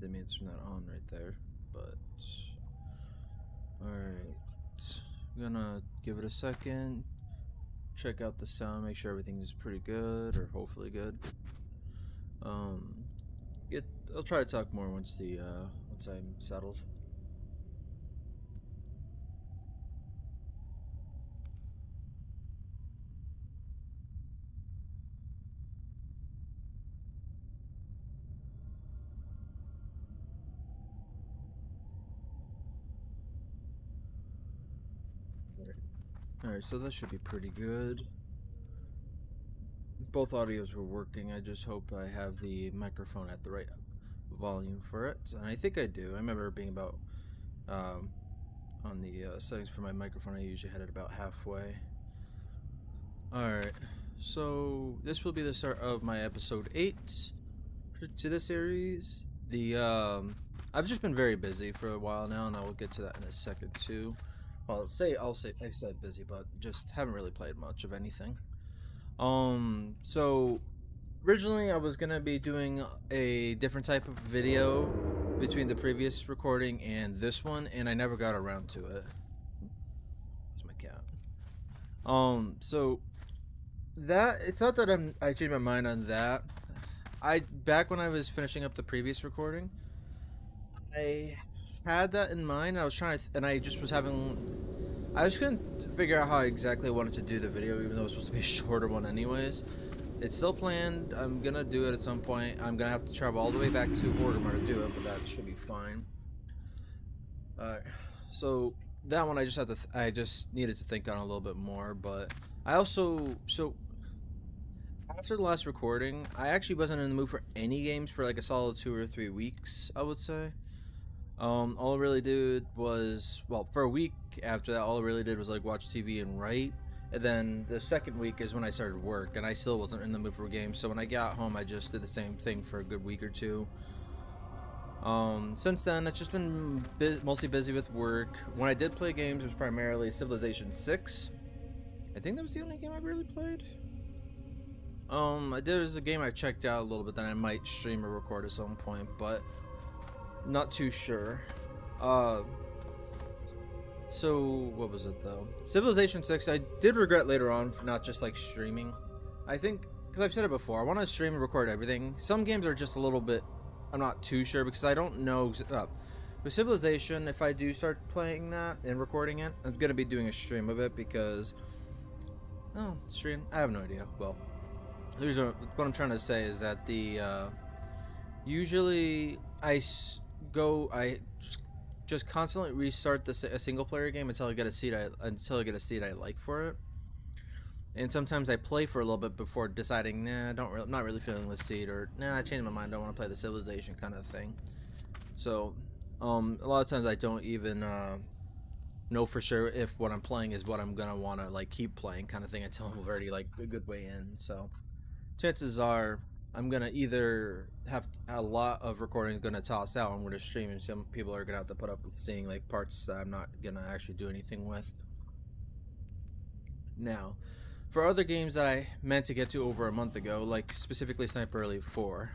Didn't mean to turn that on right there, but alright. Gonna give it a second. Check out the sound, make sure everything's pretty good, or hopefully good. Um, I'll try to talk more once once I'm settled. Alright, so that should be pretty good. Both audios were working. I just hope I have the microphone at the right volume for it, and I think I do. I remember being about on the settings for my microphone. I usually had it about halfway. Alright, so this will be the start of my episode 8 to the series. I've just been very busy for a while now, and I will get to that in a second too. Well, I've said busy, but just haven't really played much of anything. So originally I was gonna be doing a different type of video between the previous recording and this one, and I never got around to it. That's my cat. So that it's not that I changed my mind on that. Back when I was finishing up the previous recording, I had that in mind. I was trying to, and I just was having. I just couldn't figure out how exactly I wanted to do the video, even though it was supposed to be a shorter one, anyways. It's still planned. I'm gonna do it at some point. I'm gonna have to travel all the way back to Orgrimmar to do it, but that should be fine. So that one I just had to. I just needed to think on a little bit more, but I also after the last recording, I actually wasn't in the mood for any games for like a solid 2 or 3 weeks, I would say. All I really did was, well, for a week after that, all I really did was like watch TV and write. And then the second week is when I started work, and I still wasn't in the mood for games. So when I got home, I just did the same thing for a good week or two. Since then, it's just been mostly busy with work. When I did play games, it was primarily Civilization 6. I think that was the only game I really played. There's a game I checked out a little bit that I might stream or record at some point, but not too sure. So what was it though? Civilization 6, I did regret later on for not just like streaming. I think, because I've said it before, I want to stream and record everything. Some games are just a little bit, I'm not too sure because I don't know. With Civilization, if I do start playing that and recording it, I'm going to be doing a stream of it because, stream? I have no idea. Well, what I'm trying to say is that usually I just constantly restart a single player game until I get a seed I like for it. And sometimes I play for a little bit before deciding, nah, not really feeling this seed, or nah, I changed my mind, I don't want to play the Civilization kind of thing. So, a lot of times I don't even know for sure if what I'm playing is what I'm gonna want to like keep playing kind of thing until I'm already like a good way in. So, chances are I'm gonna either have a lot of recordings gonna toss out. I'm gonna stream, and some people are gonna have to put up with seeing like parts that I'm not gonna actually do anything with. Now, for other games that I meant to get to over a month ago, like specifically Sniper Elite 4.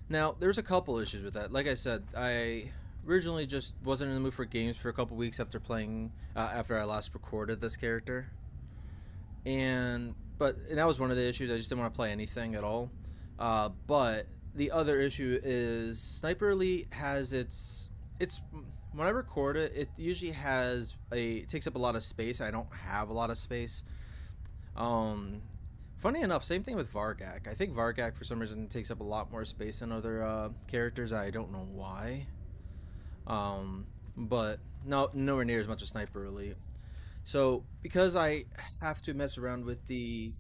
Now, there's a couple issues with that. Like I said, I originally just wasn't in the mood for games for a couple weeks after after I last recorded this character, and that was one of the issues. I just didn't want to play anything at all. But the other issue is Sniper Elite has its when I record it, it usually takes up a lot of space. I don't have a lot of space. Funny enough, same thing with Vargak. I think Vargak for some reason takes up a lot more space than other characters. I don't know why. But nowhere near as much as Sniper Elite. So because I have to mess around with the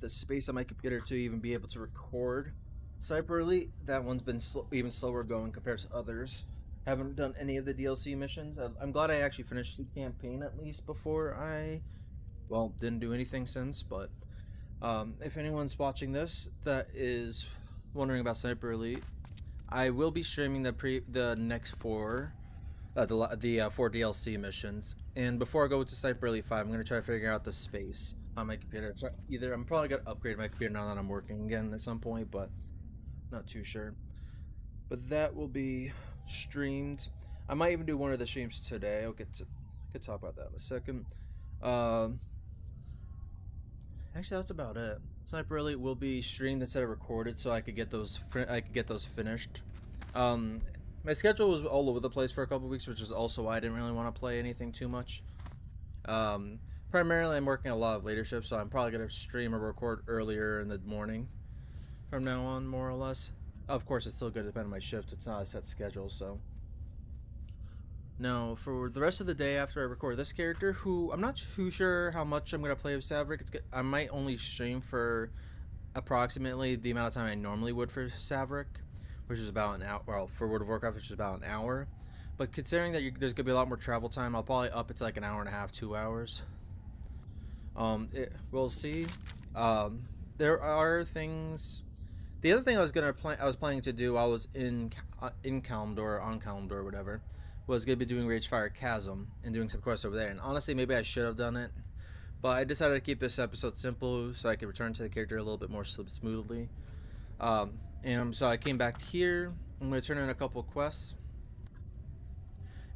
space on my computer to even be able to record Sniper Elite. That one's been even slower going compared to others. Haven't done any of the DLC missions. I'm glad I actually finished the campaign at least before didn't do anything since. But if anyone's watching this that is wondering about Sniper Elite, I will be streaming the next four. The 4 DLC missions, and before I go to Sniper Elite 5, I'm gonna try to figure out the space on my computer. So I'm probably gonna upgrade my computer now that I'm working again at some point, but not too sure. But that will be streamed. I might even do one of the streams today. I'll could talk about that in a second. Um, Actually, that's about it. Sniper Elite will be streamed instead of recorded, so I could get those finished. Um, my schedule was all over the place for a couple weeks, which is also why I didn't really want to play anything too much. Um, Primarily, I'm working a lot of later shifts, so I'm probably gonna stream or record earlier in the morning from now on, more or less. Of course, it's still going to depend on my shift. It's not a set schedule, so. Now, for the rest of the day after I record this character, who I'm not too sure how much I'm going to play with Saverik. I might only stream for approximately the amount of time I normally would for Saverik, which is about an hour. Well, for World of Warcraft, which is about an hour. But considering that there's going to be a lot more travel time, I'll probably up it to like an hour and a half, 2 hours. We'll see. There are things. The other thing I was planning to do while I was in Kalimdor, on Kalimdor, whatever, was gonna be doing Ragefire Chasm and doing some quests over there. And honestly, maybe I should have done it, but I decided to keep this episode simple so I could return to the character a little bit more smoothly. And so I came back here. I'm gonna turn in a couple quests,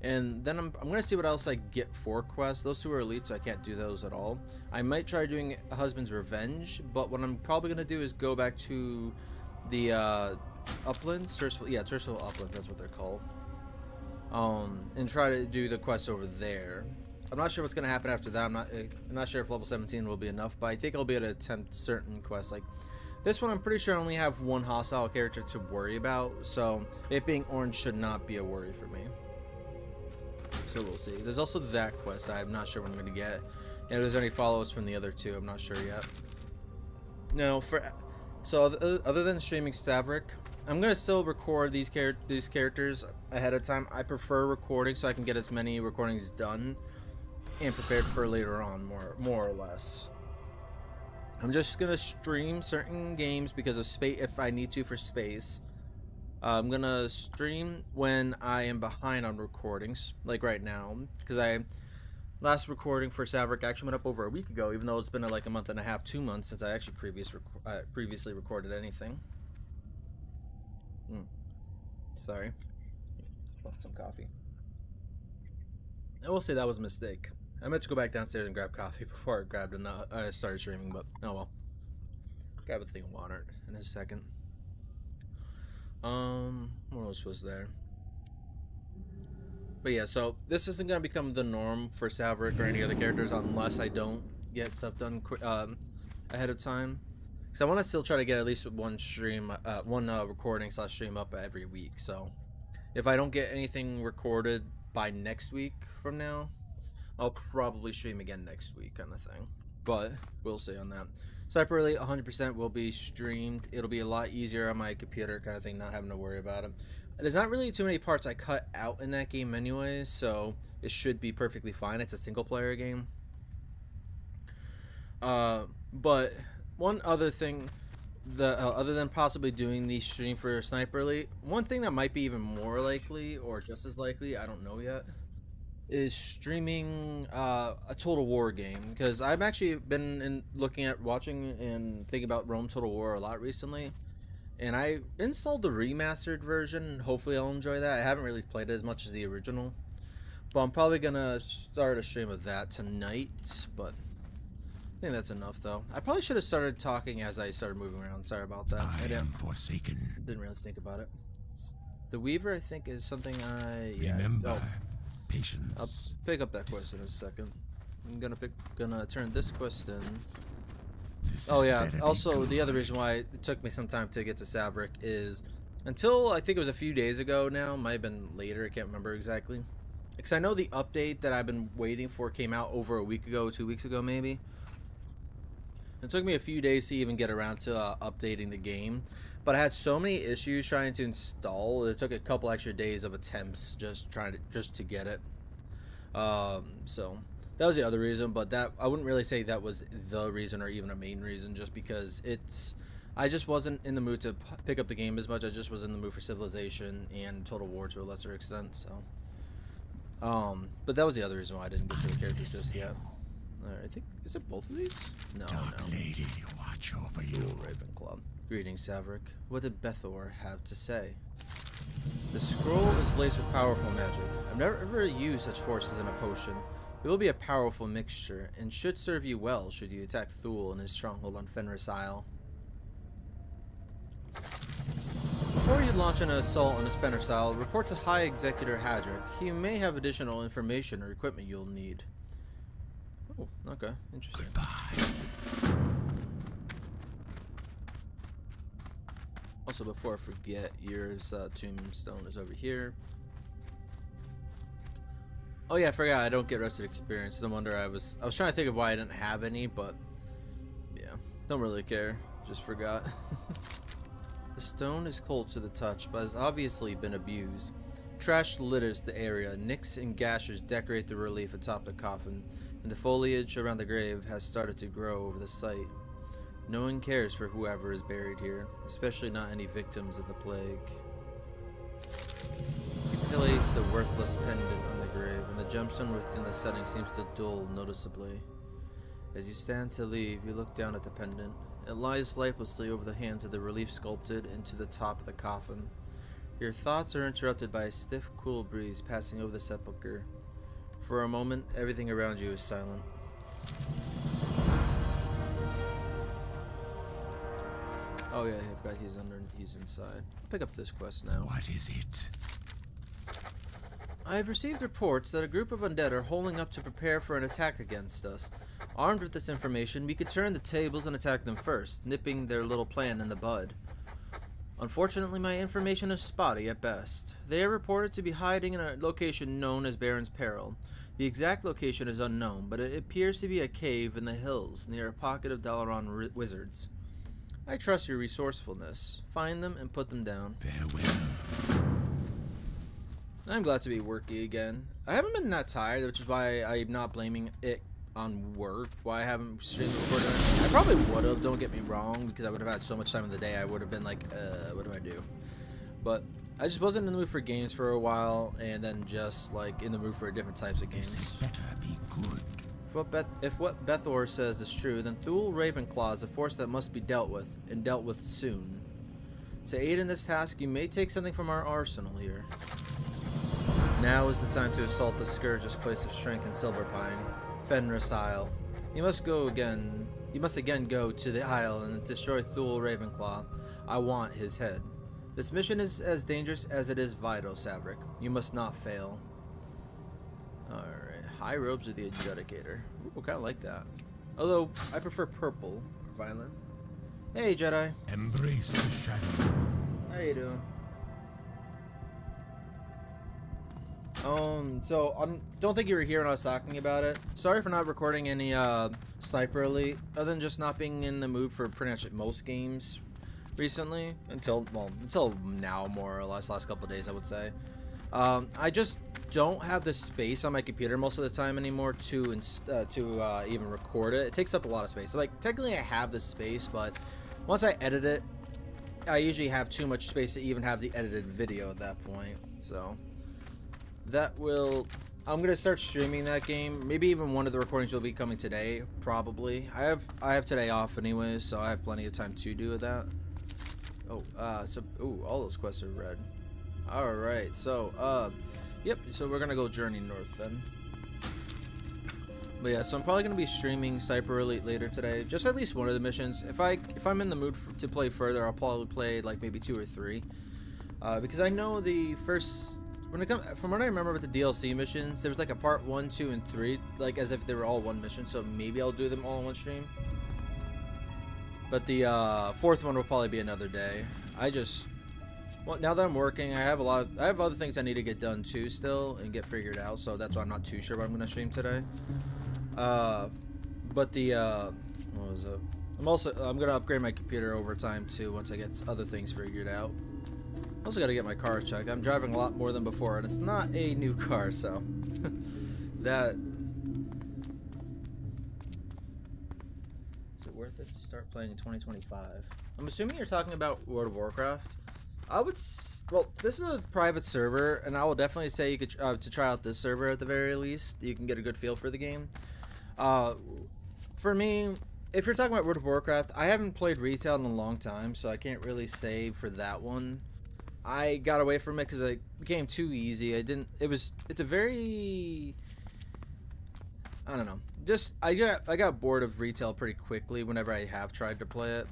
and then I'm gonna see what else I get for quests. Those two are elite, so I can't do those at all. I might try doing a Husband's Revenge, but what I'm probably gonna do is go back to the Uplands, Tirisfal Uplands, that's what they're called. And try to do the quest over there. I'm not sure what's gonna happen after that. I'm not sure if level 17 will be enough, but I think I'll be able to attempt certain quests. Like this one, I'm pretty sure I only have one hostile character to worry about, so it being orange should not be a worry for me. So we'll see. There's also that quest I'm not sure what I'm gonna get, and if there's any follow-ups from the other two, I'm not sure yet. No, other than streaming Saverik, I'm gonna still record these characters ahead of time. I prefer recording so I can get as many recordings done and prepared for later on, more or less. I'm just gonna stream certain games because of space if I need to for space. I'm gonna stream when I am behind on recordings, like right now, because last recording for Saverik actually went up over a week ago, even though it's been like a month and a half, 2 months since I actually previously recorded anything. Sorry. Want some coffee. I will say that was a mistake. I meant to go back downstairs and grab coffee before I started streaming, but oh well. Grab a thing of water in a second. What else was there? But yeah, so this isn't gonna become the norm for Saverik or any other characters unless I don't get stuff done ahead of time. Because I want to still try to get at least one recording / stream up every week. So if I don't get anything recorded by next week from now, I'll probably stream again next week, kind of thing. But we'll see on that. Sniper Elite 100% will be streamed. It'll be a lot easier on my computer, kind of thing, not having to worry about it. There's not really too many parts I cut out in that game anyways, so it should be perfectly fine. It's a single player game. But one other thing, other than possibly doing the stream for Sniper Elite, one thing that might be even more likely, or just as likely, I don't know yet, is streaming a Total War game. Because I've actually been watching and thinking about Rome Total War a lot recently. And I installed the remastered version. Hopefully I'll enjoy that. I haven't really played it as much as the original. But I'm probably going to start a stream of that tonight. But I think that's enough, though. I probably should have started talking as I started moving around. Sorry about that. I am forsaken. Didn't really think about it. The Weaver, I think, is something Remember, patience. I'll pick up that quest in a second. I'm gonna turn this quest in. Oh yeah, also the other reason why it took me some time to get to Saverik is until I think it was a few days ago now, might have been later, I can't remember exactly. Because I know the update that I've been waiting for came out over a week ago, 2 weeks ago maybe. It took me a few days to even get around to updating the game. But I had so many issues trying to install, it took a couple extra days of attempts just to get it. So that was the other reason, but that I wouldn't really say that was the reason or even a main reason, just because I just wasn't in the mood to pick up the game as much. I just was in the mood for Civilization and Total War to a lesser extent. So, but that was the other reason why I didn't get to the characters just yet. Alright, I think, is it both of these? No, Dark Lady, watch over you. Ravenclaw. Greetings, Saverik. What did Bethor have to say? The scroll is laced with powerful magic. I've never ever used such forces in a potion. It will be a powerful mixture, and should serve you well should you attack Thule in his stronghold on Fenris Isle. Before you launch an assault on his Fenris Isle, report to High Executor Hadrick. He may have additional information or equipment you'll need. Oh, okay. Interesting. Goodbye. Also, before I forget, Yr's tombstone is over here. Oh yeah, I forgot I don't get rested experience. No wonder I was trying to think of why I didn't have any, but yeah, don't really care. Just forgot. The stone is cold to the touch, but has obviously been abused. Trash litters the area. Nicks and gashes decorate the relief atop the coffin, and the foliage around the grave has started to grow over the site. No one cares for whoever is buried here, especially not any victims of the plague. You place the worthless pendant on the grave, and the gemstone within the setting seems to dull noticeably. As you stand to leave, you look down at the pendant. It lies lifelessly over the hands of the relief sculpted into the top of the coffin. Your thoughts are interrupted by a stiff, cool breeze passing over the sepulchre. For a moment, everything around you is silent. Oh yeah, I forgot he's inside. I'll pick up this quest now. What is it? I have received reports that a group of undead are holding up to prepare for an attack against us. Armed with this information, we could turn the tables and attack them first, nipping their little plan in the bud. Unfortunately, my information is spotty at best. They are reported to be hiding in a location known as Baron's Peril. The exact location is unknown, but it appears to be a cave in the hills near a pocket of Dalaran wizards. I trust your resourcefulness. Find them and put them down. Farewell. I'm glad to be worky again. I haven't been that tired, which is why I'm not blaming it on work. Why I haven't streamed or recorded anything. I probably would have, don't get me wrong, because I would have had so much time in the day. I would have been like, what do I do? But I just wasn't in the mood for games for a while, and then just like in the mood for different types of games. This had better be good. If what Bethor says is true, then Thule Ravenclaw is a force that must be dealt with, and dealt with soon. To aid in this task, you may take something from our arsenal here. Now is the time to assault the Scourge's place of strength in Silverpine, Fenris Isle. You must again go to the Isle and destroy Thule Ravenclaw. I want his head. This mission is as dangerous as it is vital, Saverik. You must not fail. Alright. High robes of the Adjudicator. Ooh, kind of like that. Although, I prefer purple or violet. Hey, Jedi. Embrace the shadow. How you doing? So don't think you were here when I was talking about it. Sorry for not recording any Sniper Elite, other than just not being in the mood for pretty much most games recently. Until now, more or less, last couple of days, I would say. I just don't have the space on my computer most of the time anymore to even record it. It takes up a lot of space. So, like, technically I have the space, but once I edit it, I usually have too much space to even have the edited video at that point. So I'm gonna start streaming that game. Maybe even one of the recordings will be coming today, probably. I have today off anyways, so I have plenty of time to do that. All those quests are red. Alright, so yep, so we're gonna go journey north then. But yeah, so I'm probably gonna be streaming Sniper Elite later today, just at least one of the missions. If I'm in the mood to play further, I'll probably play like maybe 2 or 3, because I know the first, from what I remember with the DLC missions, there was like a part 1, 2, and 3, like as if they were all one mission. So maybe I'll do them all in one stream. But the 4th one will probably be another day. Well, now that I'm working, I have other things I need to get done too still and get figured out. So that's why I'm not too sure what I'm gonna stream today. But what was it? I'm gonna upgrade my computer over time too once I get other things figured out. Also got to get my car checked. I'm driving a lot more than before, and it's not a new car, so that. Is it worth it to start playing in 2025? I'm assuming you're talking about World of Warcraft. Well, this is a private server, and I will definitely say you could to try out this server at the very least. You can get a good feel for the game. For me, if you're talking about World of Warcraft, I haven't played retail in a long time, so I can't really say for that one. I got away from it because it became too easy. It's a very, I don't know. Just I got bored of retail pretty quickly whenever I have tried to play it.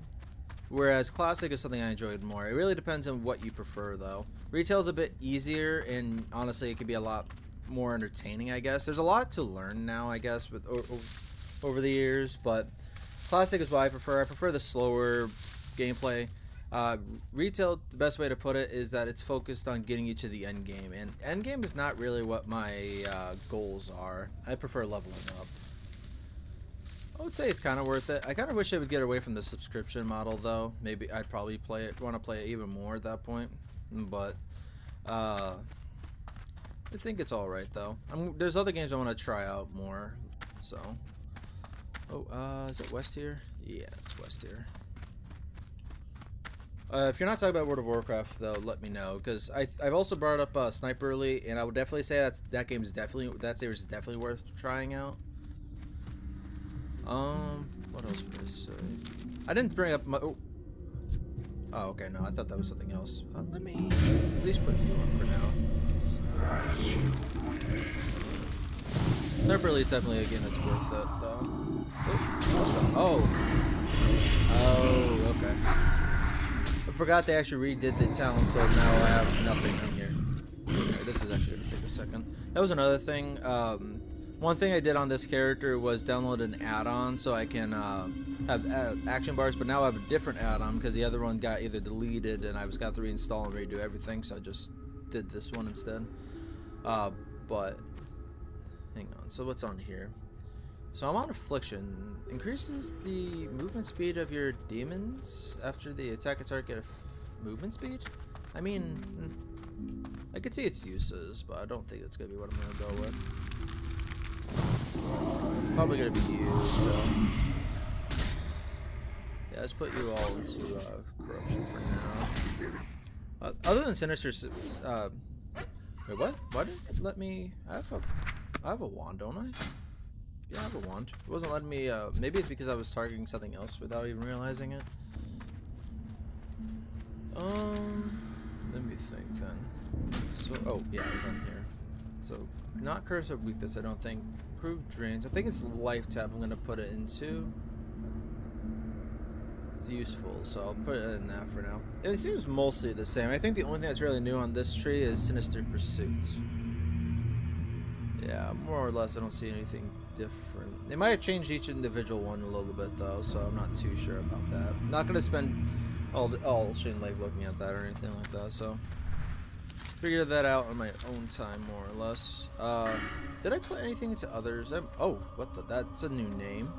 Whereas classic is something I enjoyed more. It really depends on what you prefer, though. Retail's a bit easier, and honestly, it can be a lot more entertaining, I guess. There's a lot to learn now, I guess, with over the years, but classic is what I prefer. I prefer the slower gameplay. Retail, the best way to put it is that it's focused on getting you to the end game, and end game is not really what my goals are. I prefer leveling up. I would say it's kind of worth it. I kind of wish I would get away from the subscription model, though. Maybe I'd probably want to play it even more at that point. But I think it's all right, though. There's other games I want to try out more. So, is it west here? Yeah, it's west here. If you're not talking about World of Warcraft, though, let me know, because I've also brought up Sniper Elite, and I would definitely say that series is definitely worth trying out. What else would I say? I didn't bring up my. Oh, okay, no, I thought that was something else. Let me at least put you on for now. Sniper Elite's definitely a game that's worth it, though. Oh, okay. I forgot they actually redid the town, so now I have nothing on here. Okay, this is actually gonna take a second. That was another thing. One thing I did on this character was download an add-on so I can have action bars, but now I have a different add-on because the other one got either deleted and I was got to reinstall and redo everything, so I just did this one instead. But hang on, so what's on here? So I'm on Affliction. Increases the movement speed of your demons after the attack a target movement speed? I mean, I could see its uses, but I don't think that's going to be what I'm going to go with. Probably going to be you, so... Yeah, let's put you all into Corruption for now. Other than Sinister... wait, what? Why didn't it let me... I have a wand, don't I? Yeah, I have a wand. It wasn't letting me, maybe it's because I was targeting something else without even realizing it. Let me think then. So, oh, yeah, it was on here. So, not Curse of Weakness, I don't think. Improved Drains. I think it's Life Tap I'm going to put it into. It's useful, so I'll put it in that for now. It seems mostly the same. I think the only thing that's really new on this tree is Sinister Pursuits. Yeah, more or less, I don't see anything different. They might have changed each individual one a little bit, though, so I'm not too sure about that. I'm not going to spend all Shin Lake looking at that or anything like that, so... Figure that out on my own time, more or less. Did I put anything into others? Oh, what the... That's a new name.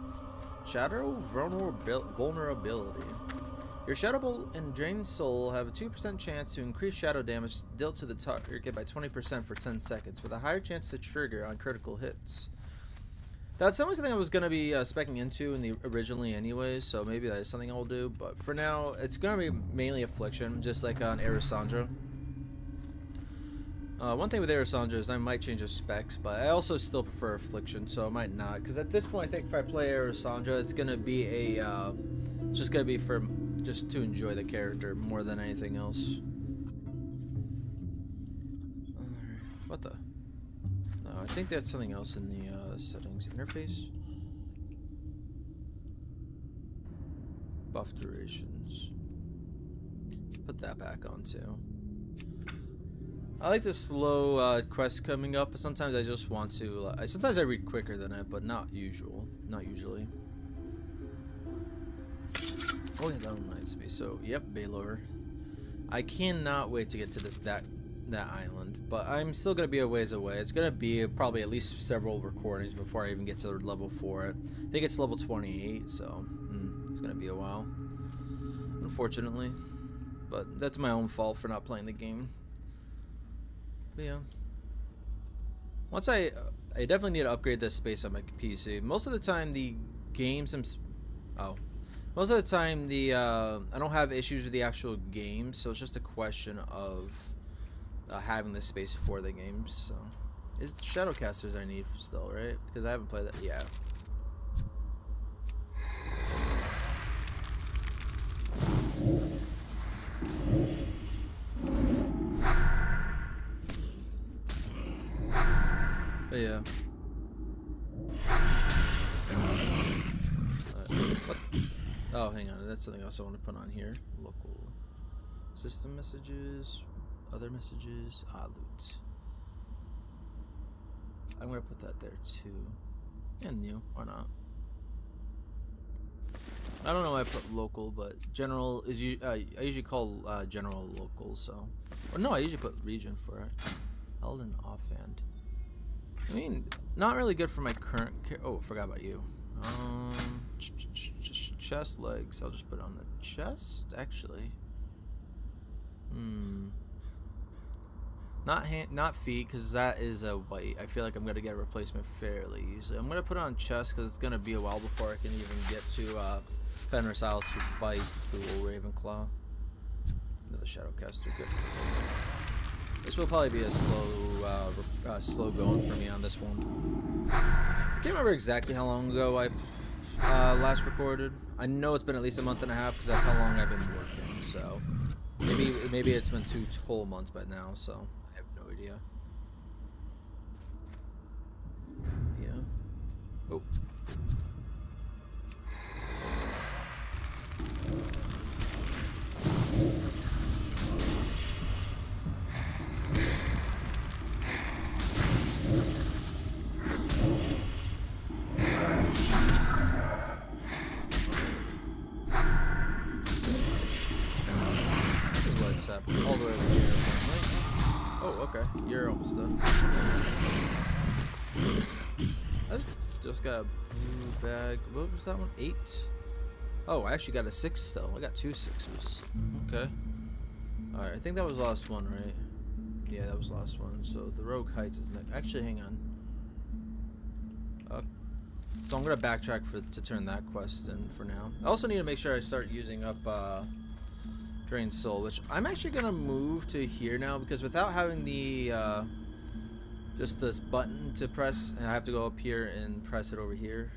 Shadow Vulnerability. Your Shadow Bolt and Drained Soul have a 2% chance to increase shadow damage dealt to the target by 20% for 10 seconds, with a higher chance to trigger on critical hits. That's something I was going to be speccing into originally anyways, so maybe that is something I'll do, but for now, it's going to be mainly Affliction, just like on Erisandra. One thing with Erisandra is I might change the specs, but I also still prefer Affliction, so I might not, because at this point I think if I play Erisandra, it's going to be just going to be just to enjoy the character more than anything else. What the? No, I think that's something else in the settings interface. Buff durations. Put that back on too. I like the slow quests coming up, but sometimes I just want to. Sometimes I read quicker than it, but not usually. Oh yeah, that reminds me. So, yep, Balor. I cannot wait to get to that island, but I'm still gonna be a ways away. It's gonna be probably at least several recordings before I even get to level 4. I think it's level 28, so it's gonna be a while, unfortunately. But that's my own fault for not playing the game. But yeah. Once I definitely need to upgrade this space on my PC. Most of the time the games most of the time I don't have issues with the actual game, so it's just a question of having the space for the games. So it's Shadowcasters I need still, right? Because I haven't played that. Yeah. But yeah. What? Oh, hang on. That's something else I want to put on here. Local system messages, other messages, loot. I'm gonna put that there too. And new, or not? I don't know why I put local, but general is I usually call general local. So, or no, I usually put region for it. Held and offhand. I mean, not really good for my current. Oh, forgot about you. Chest, legs. I'll just put it on the chest. Actually, not feet, because that is a white. I feel like I'm gonna get a replacement fairly easily. I'm gonna put it on chest because it's gonna be a while before I can even get to Fenris Isle to fight the Ravenclaw. Another Shadowcaster. Good. This will probably be a slow going for me on this one. I can't remember exactly how long ago I last recorded. I know it's been at least a month and a half because that's how long I've been working. So maybe it's been 2 whole months by now. So I have no idea. Yeah. Oh. All the way over here. Oh, okay. You're almost done. I just got a blue bag. What was that one? 8? Oh, I actually got a 6 still. I got 2 6s. Okay. Alright, I think that was the last one, right? Yeah, that was the last one. So the Rogue Heights is next. Actually, hang on. So I'm gonna backtrack to turn that quest in for now. I also need to make sure I start using up Drain Soul, which I'm actually gonna move to here now, because without having the just this button to press, and I have to go up here and press it over here,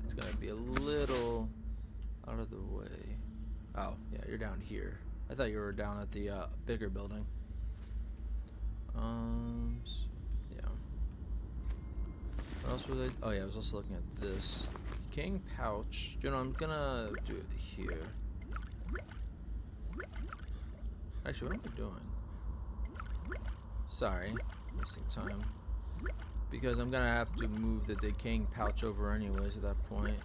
it's gonna be a little out of the way. Oh yeah, you're down here. I thought you were down at the bigger building. So, yeah. What else was I? Oh yeah, I was also looking at this decaying pouch. You know, I'm gonna do it here. Actually, what am I doing? Sorry, wasting time. Because I'm gonna have to move the decaying pouch over anyways at that point.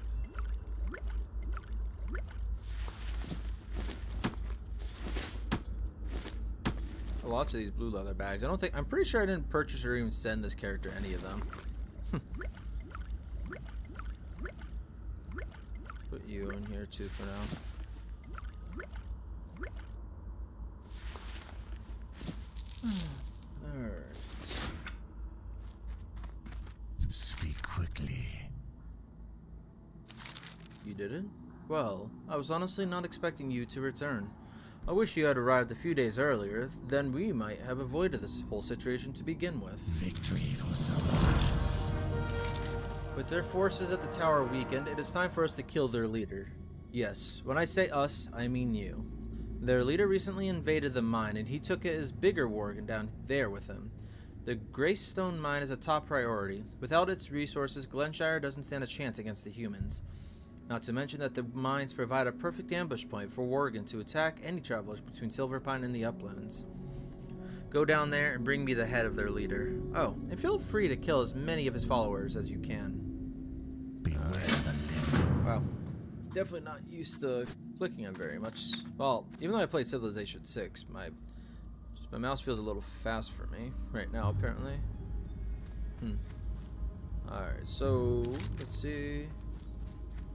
Lots of these blue leather bags. I'm pretty sure I didn't purchase or even send this character any of them. Put you in here too for now. Alright. Speak quickly. You didn't? Well, I was honestly not expecting you to return. I wish you had arrived a few days earlier, then we might have avoided this whole situation to begin with. Victory for some of us. With their forces at the tower weakened, it is time for us to kill their leader. Yes, when I say us, I mean you. Their leader recently invaded the mine, and he took his bigger worgen down there with him. The Greystone mine is a top priority. Without its resources, Glenshire doesn't stand a chance against the humans. Not to mention that the mines provide a perfect ambush point for worgen to attack any travelers between Silverpine and the Uplands. Go down there and bring me the head of their leader. Oh, and feel free to kill as many of his followers as you can. Beware the limb. Wow. Definitely not used to clicking on very much. Well, even though I played Civilization 6, my mouse feels a little fast for me right now, apparently. Alright, so let's see.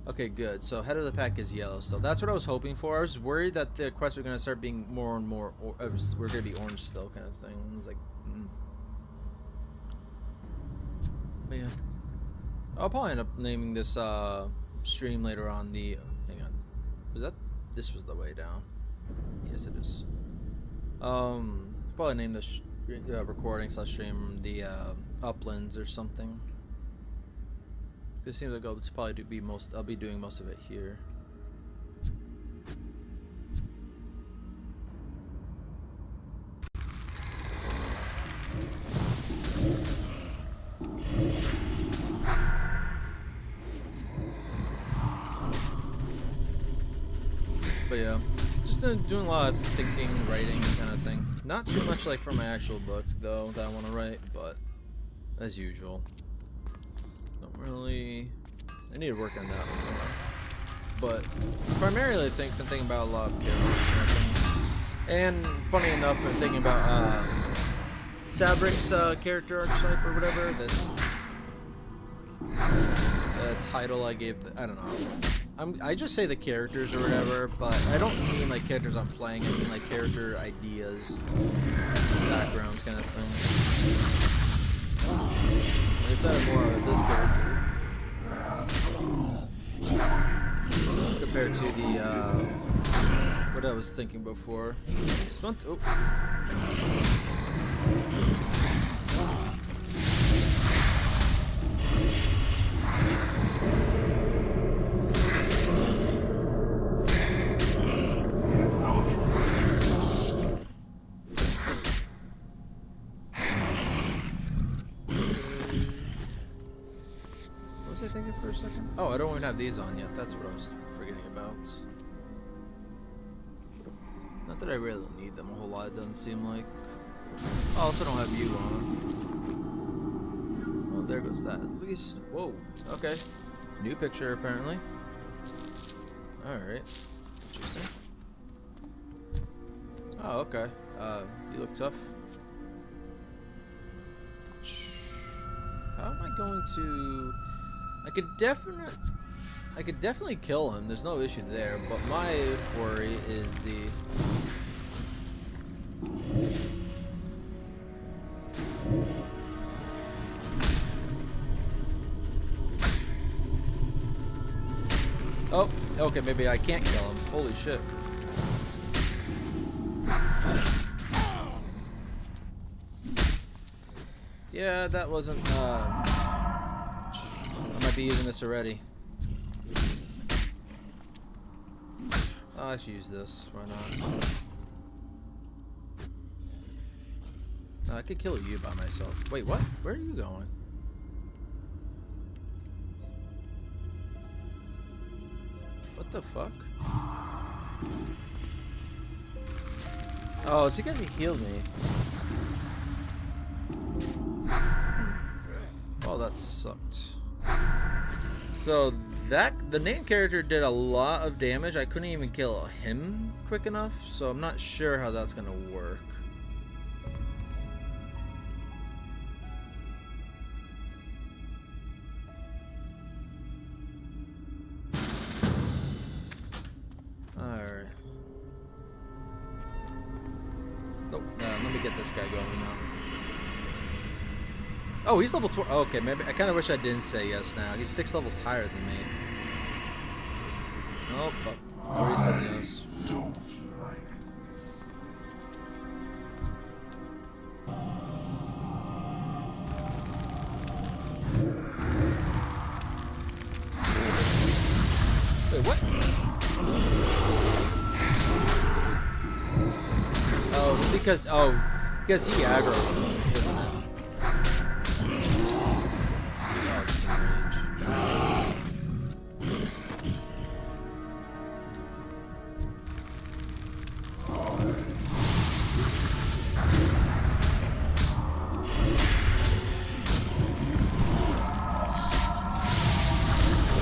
Okay, good. So head of the pack is yellow. So that's what I was hoping for. I was worried that the quests were going to start being more and more, we're going to be orange still kind of thing. I was like, But yeah. I'll probably end up naming this stream later on the, hang on. This was the way down. Yes, it is. Probably name this recording / stream the Uplands or something. It seems like I'll probably I'll be doing most of it here. But yeah, just doing a lot of thinking, writing kind of thing. Not too much like for my actual book though that I want to write, but as usual. Don't really. I need to work on that one more. But primarily, I've been thinking about a lot of characters and everything. And funny enough, I'm thinking about Saverik's character archetype or whatever. The title I gave. I don't know. I just say the characters or whatever, but I don't mean like characters I'm playing. I mean like character ideas, backgrounds, kind of thing. I decided more on this character compared to the what I was thinking before. Oh. What was I thinking for a second? Oh, I don't even have these on yet. That's what I was forgetting about. Not that I really need them a whole lot, it doesn't seem like. I also don't have you on. Oh, there goes that. At least. Whoa. Okay. New picture, apparently. Alright. Interesting. Oh, okay. You look tough. How am I going to... I could definitely kill him. There's no issue there. But my worry is the... Oh, okay, maybe I can't kill him. Holy shit. Yeah, that wasn't, I might be using this already. Oh, I should use this. Why not? No, I could kill you by myself. Wait, what? Where are you going? What the fuck? Oh, it's because he healed me. Oh, that sucked. So the main character did a lot of damage. I couldn't even kill him quick enough, so I'm not sure how that's gonna work. Alright. Nope. Let me get this guy going now. Oh, he's level 12. Okay, maybe I kind of wish I didn't say yes now. He's 6 levels higher than me. Oh, fuck. I already said yes. Wait, what? Oh, it's because he aggroed him, isn't it?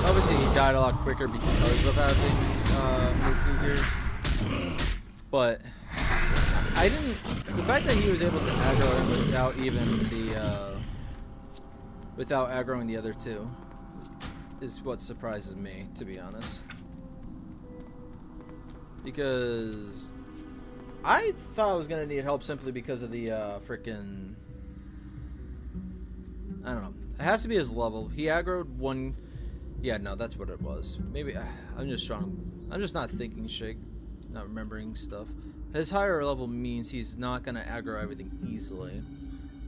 Obviously, he died a lot quicker because of having moved through here. But I didn't. The fact that he was able to aggro him without even the without aggroing the other two is what surprises me, to be honest. Because I thought I was gonna need help simply because of the freaking. I don't know. It has to be his level. He aggroed one. Yeah, no, that's what it was. Maybe I'm just strong. I'm just not thinking straight, not remembering stuff. His higher level means he's not gonna aggro everything easily.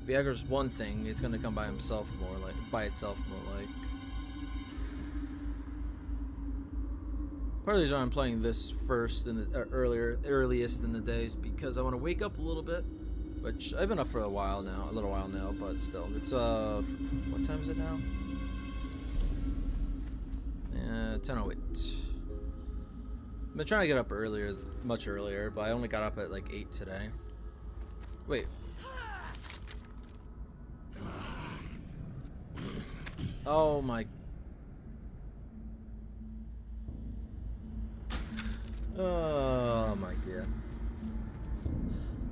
If he aggroes one thing, it's gonna come by himself more, like by itself more like. Part of the reason I'm playing this first in the earliest in the days because I want to wake up a little bit, which I've been up for a little while now, but still, it's what time is it now? 10:08. been trying to get up earlier, much earlier, but I only got up at like 8 today. Wait. Oh my. Oh my god.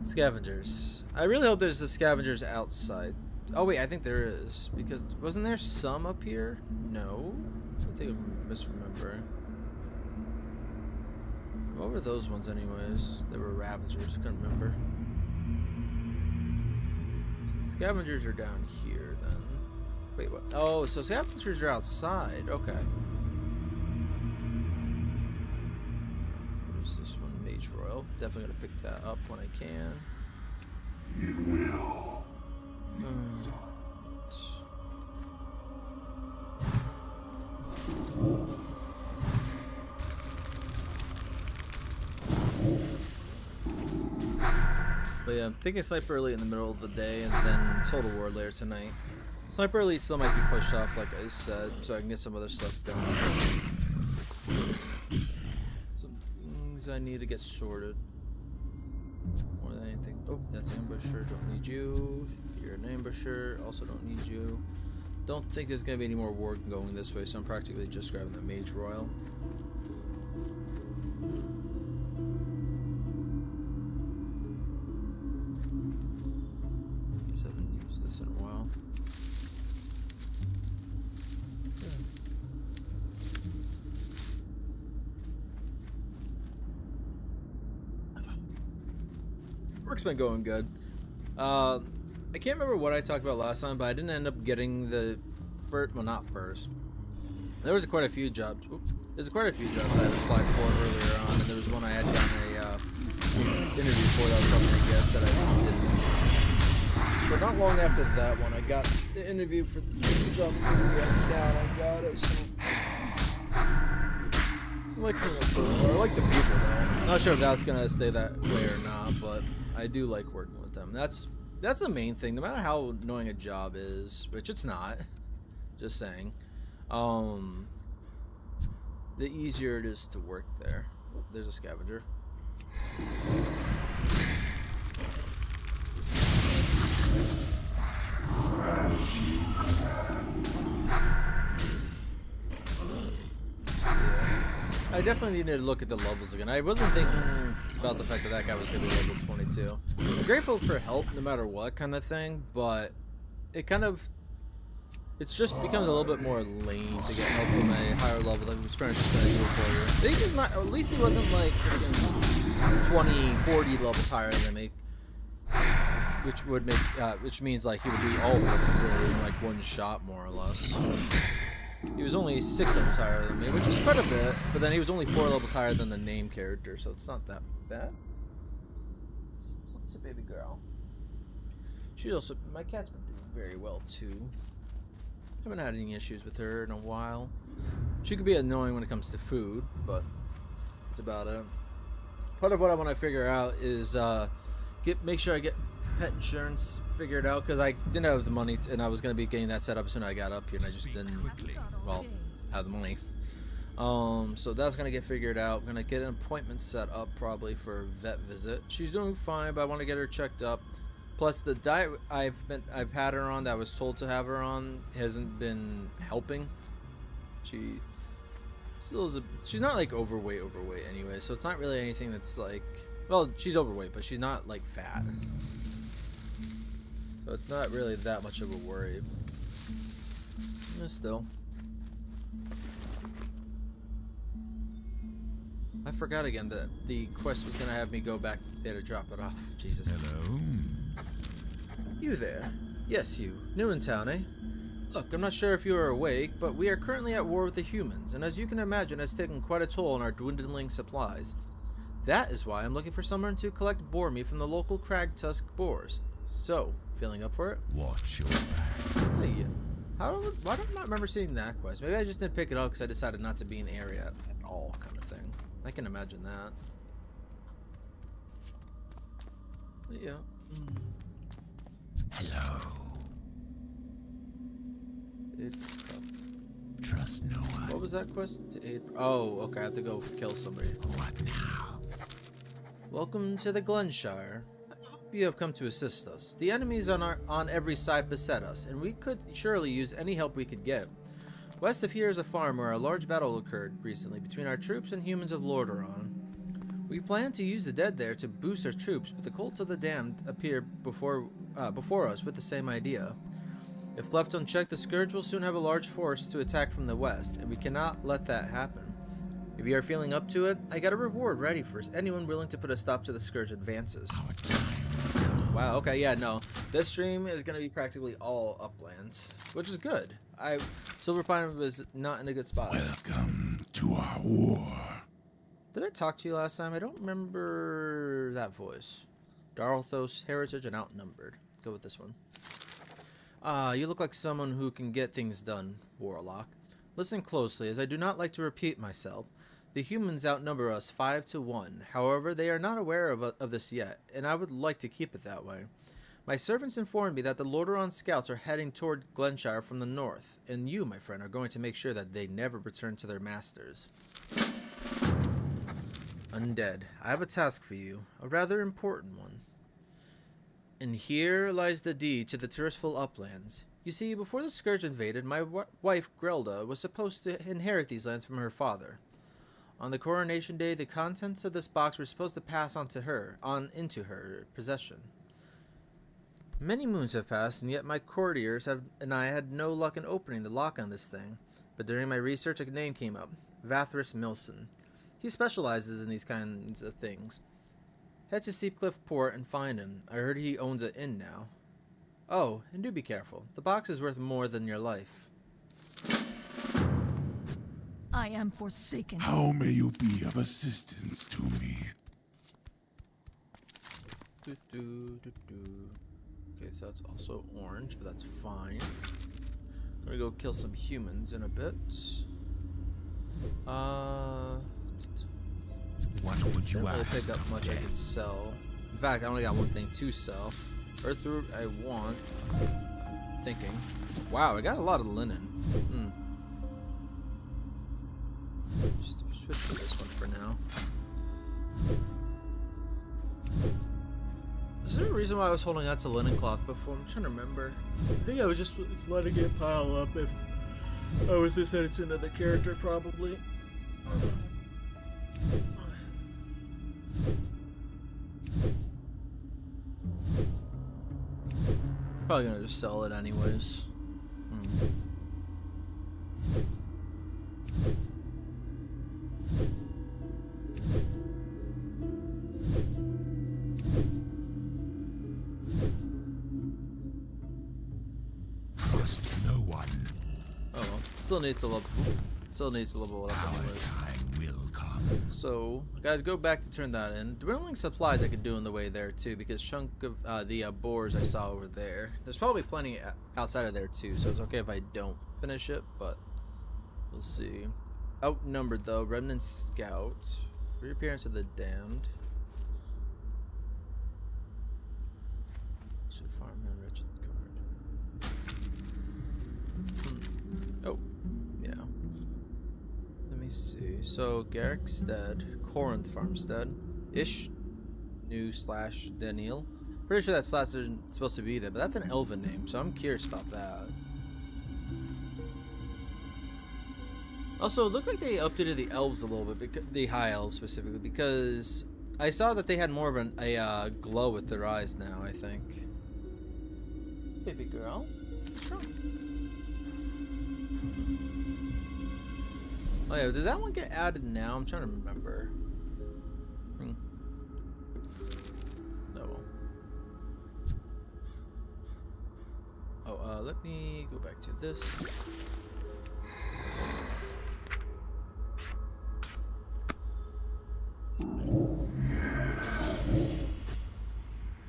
Scavengers. I really hope there's the scavengers outside. Oh wait, I think there is. Because wasn't there some up here? No. I think I'm misremembering. What were those ones anyways? They were ravagers, couldn't remember. So the scavengers are down here then. Wait, what? Oh, so scavengers are outside. Okay. Where's this one? Mage Royal. Definitely gonna pick that up when I can. It will. But yeah, I'm thinking Sniper Elite in the middle of the day and then Total War later tonight. Sniper Elite still might be pushed off, like I said, so I can get some other stuff done. Some things I need to get sorted. More than anything. Oh, that's Ambusher. Don't need you. You're an Ambusher. Also don't need you. Don't think there's going to be any more war going this way, so I'm practically just grabbing the Mage Royal. Guess I haven't used this in a while. Work's been going good. I can't remember what I talked about last time, but I didn't end up getting the first, well, not first. There was quite a few jobs. There's quite a few jobs I had applied for earlier on, and there was one I had gotten a interview for that I was hoping to get that I didn't. But not long after that one, I got the interview for the job right down. I got it. So I like it so far. I like the people though. I'm not sure if that's gonna stay that way or not, but I do like working with them. That's the main thing. No matter how annoying a job is, which it's not, just saying, the easier it is to work there. Oh, there's a scavenger. I definitely need to look at the levels again. I wasn't thinking about the fact that that guy was going to be level 22. I'm grateful for help no matter what kind of thing, but it kind of, it's just becomes a little bit more lame to get help from a higher level than who's pretty much just going to do it for you. At least he's not, at least he wasn't like freaking 20, 40 levels higher than me, which would make, which means like he would do all of it in like one shot more or less. He was only 6 levels higher than me, which is quite a bit, but then he was only 4 levels higher than the name character, so it's not that bad. It's a baby girl. She also, my cat's been doing very well too. Haven't had any issues with her in a while. She could be annoying when it comes to food, but that's about it. Part of what I want to figure out is make sure I get pet insurance figured out, because I didn't have the money and I was going to be getting that set up as soon as I got up here and I just didn't, well, have the money. So that's going to get figured out. I'm going to get an appointment set up probably for a vet visit. She's doing fine, but I want to get her checked up. Plus the diet I've had her on, that I was told to have her on, hasn't been helping. She still is she's not like overweight anyway, so it's not really anything that's like, well, she's overweight, but she's not like fat. So it's not really that much of a worry. Still. I forgot again that the quest was going to have me go back there to drop it off. Jesus. Hello. You there? Yes, you. New in town, eh? Look, I'm not sure if you are awake, but we are currently at war with the humans, and as you can imagine, it's taken quite a toll on our dwindling supplies. That is why I'm looking for someone to collect boar meat from the local crag-tusk boars. So, feeling up for it? Watch your back. I'll tell you. Why do I not remember seeing that quest? Maybe I just didn't pick it up because I decided not to be in the area at all, kind of thing. I can imagine that. But yeah. Hello. Trust no one. What was that quest? To aid... Oh, okay, I have to go kill somebody. What now? Welcome to the Glenshire. You have come to assist us. The enemies on every side beset us, and we could surely use any help we could get. West of here is a farm where a large battle occurred recently between our troops and humans of Lordaeron. We plan to use the dead there to boost our troops, but the cults of the damned appear before us with the same idea. If left unchecked, the Scourge will soon have a large force to attack from the west, and we cannot let that happen. If you are feeling up to it, I got a reward ready for anyone willing to put a stop to the Scourge advances. Wow, okay, yeah, no. This stream is going to be practically all Uplands, which is good. Silverpine was not in a good spot. Welcome to our war. Did I talk to you last time? I don't remember that voice. Darthos, heritage, and outnumbered. Go with this one. You look like someone who can get things done, Warlock. Listen closely, as I do not like to repeat myself. The humans outnumber us 5 to 1. However, they are not aware of this yet, and I would like to keep it that way. My servants informed me that the Lordaeron scouts are heading toward Glenshire from the north, and you, my friend, are going to make sure that they never return to their masters. Undead, I have a task for you, a rather important one. And here lies the deed to the Tirisfal Uplands. You see, before the Scourge invaded, my wife Grelda was supposed to inherit these lands from her father. On the coronation day, the contents of this box were supposed to pass into her possession. Many moons have passed, and yet my courtiers and I had no luck in opening the lock on this thing. But during my research, a name came up: Vathris Milson. He specializes in these kinds of things. Head to Steepcliff Port and find him. I heard he owns an inn now. Oh, and do be careful. The box is worth more than your life. I am forsaken. How may you be of assistance to me? Okay, so that's also orange, but that's fine. I'm gonna go kill some humans in a bit. What would you Didn't really ask pick up of much I death? could sell. In fact, I only got one thing to sell. Earthroot I want. Thinking. Wow, I got a lot of linen. Just switch to this one for now. Is there a reason why I was holding out to linen cloth before? I'm trying to remember. I think I was just letting it pile up if I was just headed to another character, probably. Probably gonna just sell it anyways. Trust no one. Oh well. Still needs to level it up Our anyways. time will come. So, guys, go back to turn that in. Dwindling supplies I could do on the way there too, because chunk of the boars I saw over there. There's probably plenty outside of there too, so it's okay if I don't finish it, but we'll see. Outnumbered though, remnant scout, reappearance of the damned. Should farmman wretched guard. Oh, yeah. Let me see. So Garrickstead, Corinth Farmstead, Ishnu/Daniel. Pretty sure that slash isn't supposed to be there, but that's an elven name, so I'm curious about that. Also, it looked like they updated the elves a little bit, the high elves specifically, because I saw that they had more of a glow with their eyes now, I think. Baby girl, what's wrong? Oh yeah, did that one get added now? I'm trying to remember. No. Oh, let me go back to this.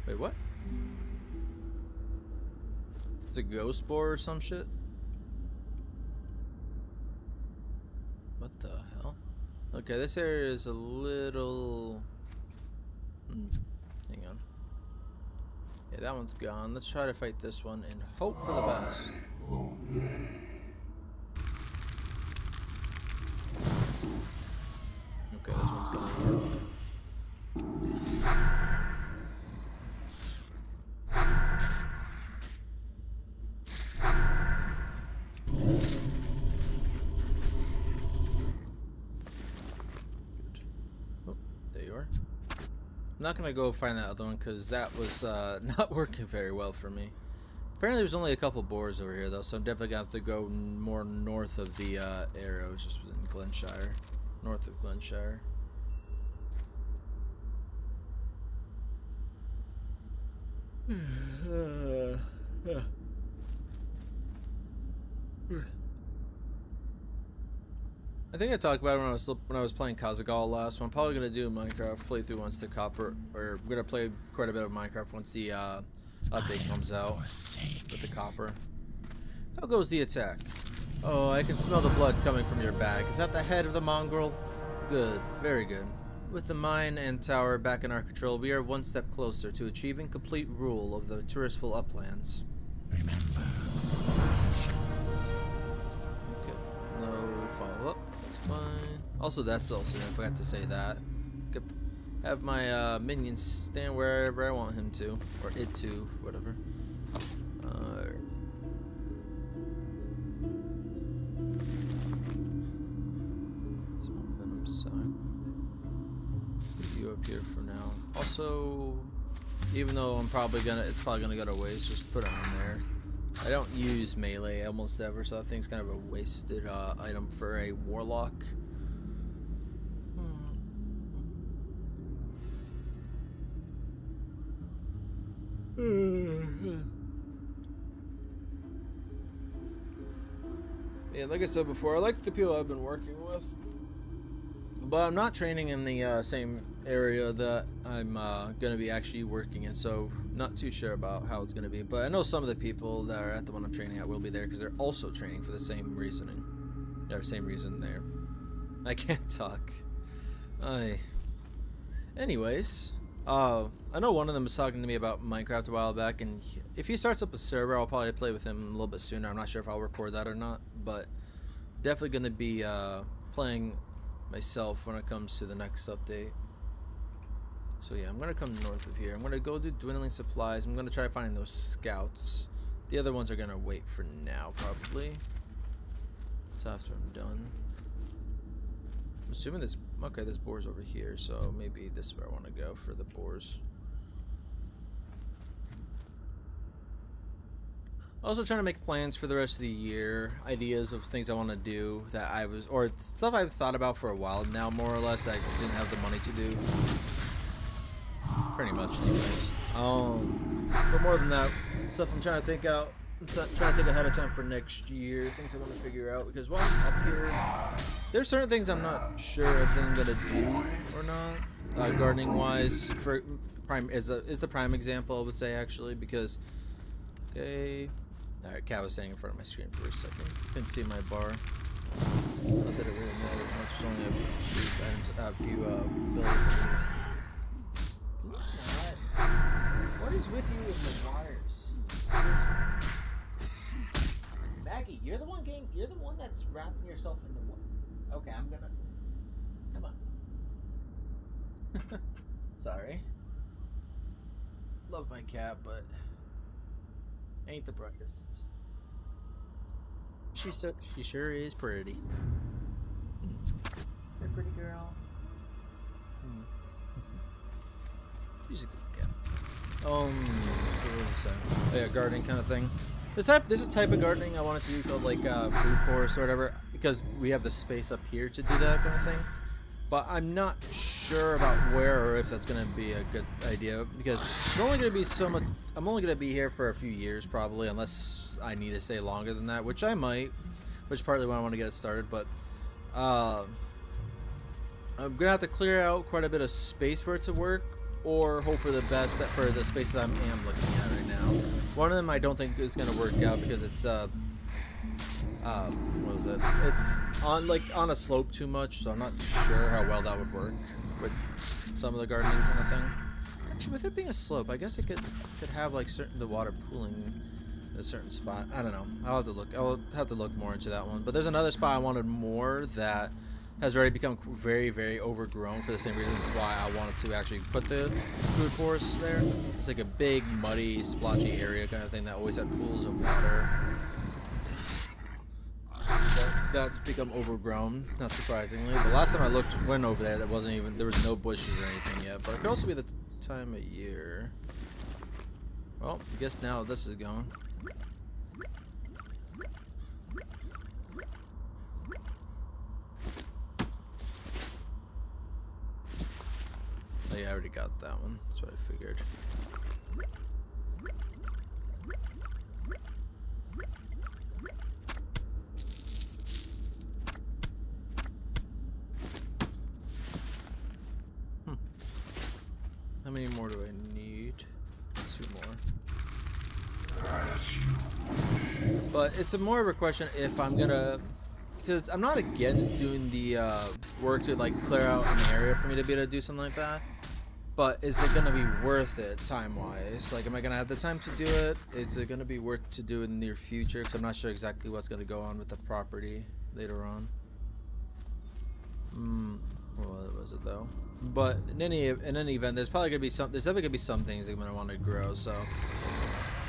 Wait, what? It's a ghost boar or some shit? What the hell? Okay, this area is a little... Hang on. Yeah, that one's gone. Let's try to fight this one and hope for the best. not gonna go find that other one because that was not working very well for me. Apparently there's only a couple boars over here though, so I'm definitely gonna have to go more north of the area, which is in Glenshire. North of Glenshire. I think I talked about it when I was playing Kazagal last one. I'm probably gonna do a Minecraft playthrough once the copper, or I'm gonna play quite a bit of Minecraft once the update comes out with the copper. How goes the attack? Oh, I can smell the blood coming from your bag. Is that the head of the mongrel? Good, very good. With the mine and tower back in our control, we are one step closer to achieving complete rule of the Tirisfal Uplands. Remember. Okay, no follow-up. That's fine. Also, that's also, I forgot to say that. Could have my minions stand wherever I want him to, or it to, whatever. You up here for now. Also, even though it's probably gonna go to waste, just put it on there. I don't use melee almost ever, so I think it's kind of a wasted item for a warlock. Yeah, like I said before, I like the people I've been working with, but I'm not training in the same area that I'm going to be actually working in, so not too sure about how it's going to be. But I know some of the people that are at the one I'm training at will be there because they're also training for the same reasoning. Or same reason there. I can't talk. Anyways, I know one of them was talking to me about Minecraft a while back, and if he starts up a server, I'll probably play with him a little bit sooner. I'm not sure if I'll record that or not, but definitely going to be playing myself when it comes to the next update. So yeah, I'm gonna come north of here. I'm gonna go do dwindling supplies. I'm gonna try finding those scouts. The other ones are gonna wait for now, probably. It's after I'm done. I'm assuming this. Okay, this boar's over here, so maybe this is where I want to go for the boars. Also trying to make plans for the rest of the year, ideas of things I want to do that or stuff I've thought about for a while now, more or less, that I didn't have the money to do. Pretty much, anyways. But more than that, stuff I'm trying to think out. I'm trying to think ahead of time for next year, things I want to figure out, because while I'm up here, there's certain things I'm not sure if I'm gonna do or not. Gardening wise, for prime is the prime example, I would say, actually, because okay. Alright, Cat was standing in front of my screen for a second. Couldn't see my bar. Not that it really matters much. It's only a few abilities. What is with you with the wires? Maggie, you're the one that's wrapping yourself in the wire. Okay, I'm gonna. Come on. Sorry. Love my cat, but ain't the brightest. She sure is pretty. You're a pretty girl. She's a good cat. So what was that? Oh yeah, gardening kind of thing. There's a type of gardening I want to do called like food forest or whatever, because we have the space up here to do that kind of thing. But I'm not sure about where or if that's going to be a good idea, because it's only going to be so much. I'm only going to be here for a few years probably, unless I need to stay longer than that, which I might, which is partly why I want to get it started. But I'm going to have to clear out quite a bit of space for it to work, or hope for the best for the spaces I am looking at right now. One of them I don't think is going to work out because it's what was it? It's on a slope too much, so I'm not sure how well that would work with some of the gardening kind of thing. Actually, with it being a slope, I guess it could have like the water pooling in a certain spot. I don't know. I'll have to look more into that one. But there's another spot I wanted more that has already become very, very overgrown for the same reasons why I wanted to actually put the food forest there. It's like a big, muddy, splotchy area kind of thing that always had pools of water. That's become overgrown, not surprisingly. The last time I went over there, there was no bushes or anything yet. But it could also be to time of year. Well, I guess now this is going. Oh yeah, I already got that one. That's what I figured. How many more do I need? 2 more. But it's a more of a question if I'm gonna, because I'm not against doing the work to like clear out an area for me to be able to do something like that. But is it gonna be worth it time-wise? Like, am I gonna have the time to do it? Is it gonna be worth to do in the near future? Because I'm not sure exactly what's gonna go on with the property later on. What was it though? But in any event, there's probably gonna be some. There's definitely gonna be some things I'm gonna want to grow. So,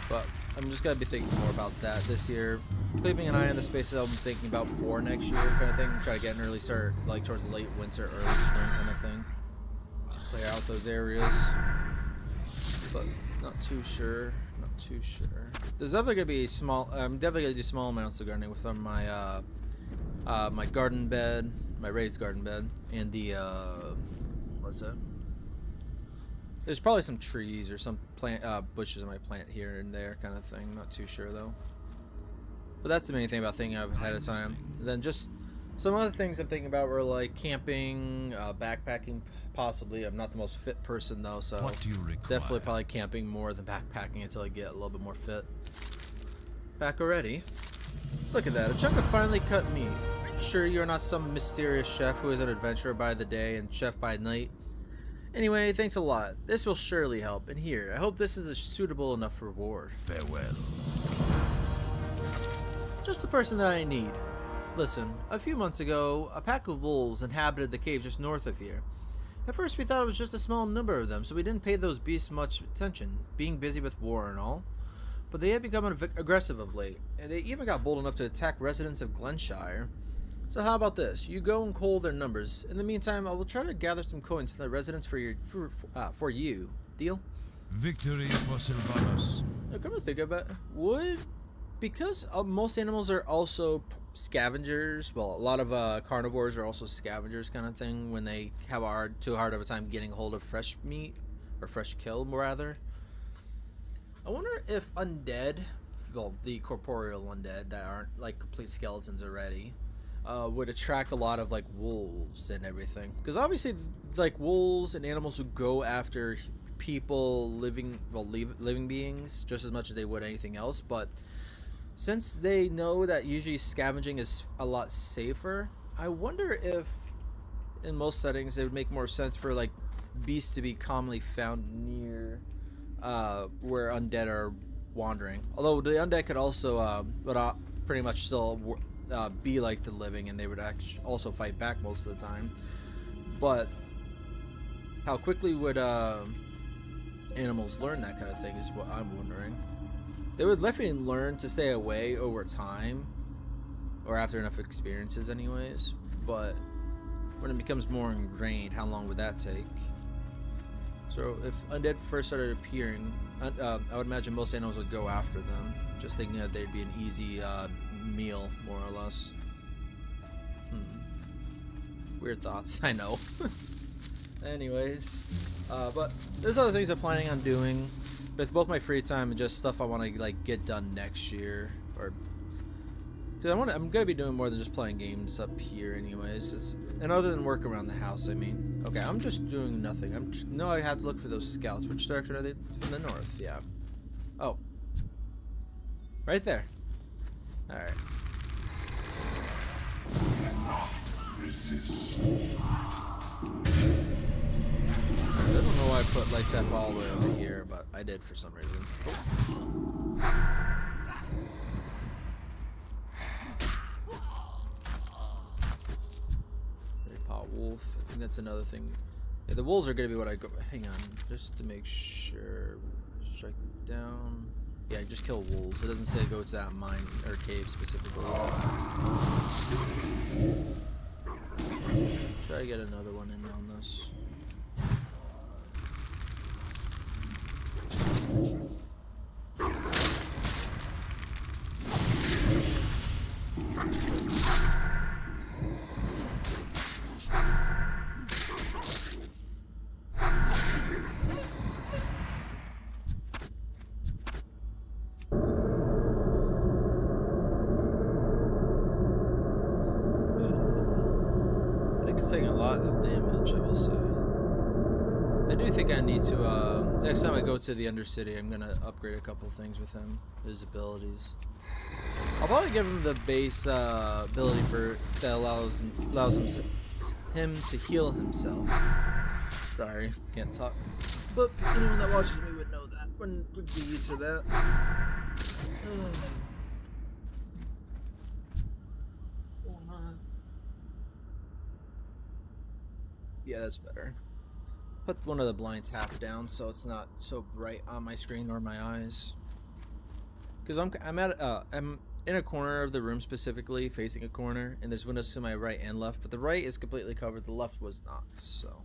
but I'm just gonna be thinking more about that this year. Keeping an eye on the spaces I'm thinking about for next year, kind of thing. Try to get an early start, like towards late winter, early spring, kind of thing, to clear out those areas. But not too sure. Not too sure. There's definitely gonna be small. I'm definitely gonna do small amounts of gardening with my my garden bed, my raised garden bed, and the what's that? There's probably some trees or some plant bushes I might plant here and there, kind of thing. Not too sure though. But that's the main thing about thinking of ahead of time. And then just some other things I'm thinking about were like camping, backpacking, possibly. I'm not the most fit person though, so What do you require? definitely probably camping more than backpacking until I get a little bit more fit. Back already. Look at that, a chunk of finely cut meat. Are you sure you're not some mysterious chef who is an adventurer by the day and chef by night? Anyway, thanks a lot. This will surely help. And here, I hope this is a suitable enough reward. Farewell. Just the person that I need. Listen, a few months ago, a pack of wolves inhabited the caves just north of here. At first we thought it was just a small number of them, so we didn't pay those beasts much attention, being busy with war and all. But they have become aggressive of late, and they even got bold enough to attack residents of Glenshire. So how about this? You go and cull their numbers. In the meantime, I will try to gather some coins from the residents for you. Deal? Victory for Silvanus. Now, come to think about it, because most animals are also scavengers. Well, a lot of carnivores are also scavengers, kind of thing. When they have too hard of a time getting a hold of fresh meat or fresh kill, rather. I wonder if undead, well, the corporeal undead that aren't like complete skeletons already, would attract a lot of like wolves and everything. Because obviously, like wolves and animals who go after people, living beings, just as much as they would anything else. But since they know that usually scavenging is a lot safer, I wonder if in most settings it would make more sense for like beasts to be commonly found near where undead are wandering. Although the undead could also pretty much still be like the living, and they would actually also fight back most of the time. But how quickly would animals learn that kind of thing is what I'm wondering. They would definitely learn to stay away over time, or after enough experiences anyways. But when it becomes more ingrained, how long would that take? So if undead first started appearing, I would imagine most animals would go after them, just thinking that they'd be an easy meal, more or less. Weird thoughts, I know. Anyways, but there's other things I'm planning on doing with both my free time and just stuff I want to like get done next year, or because I'm gonna be doing more than just playing games up here, anyways. And other than work around the house, I mean. Okay, I'm just doing nothing. No, I have to look for those scouts. Which direction are they? From the north, yeah. Oh, right there. All right. I don't know why I put light tap all the way over here, but I did for some reason. Wolf. I think that's another thing. Yeah, the wolves are gonna be what I go. Hang on, just to make sure. Strike them down. Yeah, just kill wolves. It doesn't say go to that mine or cave specifically. Try to get another one in on this. It's taking a lot of damage, I will say. I do think I need to, next time I go to the Undercity, I'm gonna upgrade a couple things with him, his abilities. I'll probably give him the base ability that allows him to heal himself. Sorry, can't talk. But anyone that watches me would know that, would be used to that. Yeah, that's better. Put one of the blinds half down so it's not so bright on my screen or my eyes. Because I'm in a corner of the room, specifically facing a corner, and there's windows to my right and left, but the right is completely covered, the left was not, so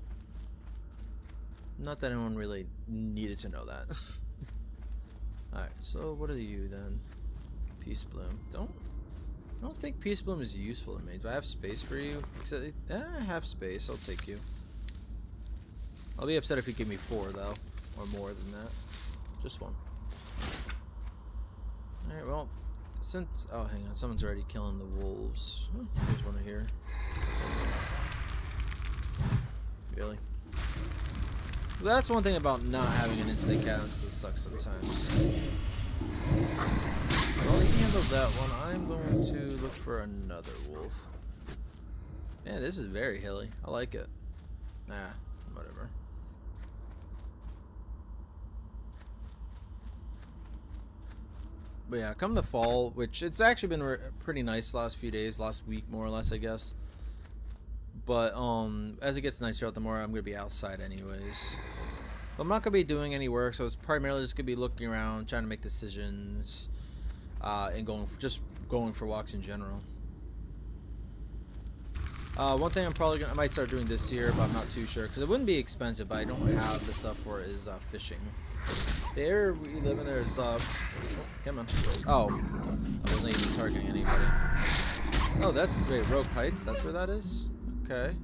not that anyone really needed to know that. Alright, so what are you then? Peace Bloom. I don't think Peace Bloom is useful to me. Do I have space for you? I have space, I'll take you. I'll be upset if you give me 4 though, or more than that. Just 1. Alright, well, since... oh, hang on, someone's already killing the wolves. Oh, there's one here. Really? Well, that's one thing about not having an instant cast that sucks sometimes. Well, he handled that one. I'm going to look for another wolf. Man, this is very hilly. I like it. Nah, whatever. But yeah, come the fall, which it's actually been pretty nice last few days, last week more or less, I guess. But as it gets nicer out, the more I'm gonna be outside anyways. But I'm not gonna be doing any work, so it's primarily just gonna be looking around, trying to make decisions, and just going for walks in general. One thing I might start doing this year, but I'm not too sure because it wouldn't be expensive, but I don't have the stuff for it, is fishing. There we live in there's oh, come on. Oh, I wasn't even targeting anybody. Oh, that's wait, Rogue Heights, that's where that is? Okay.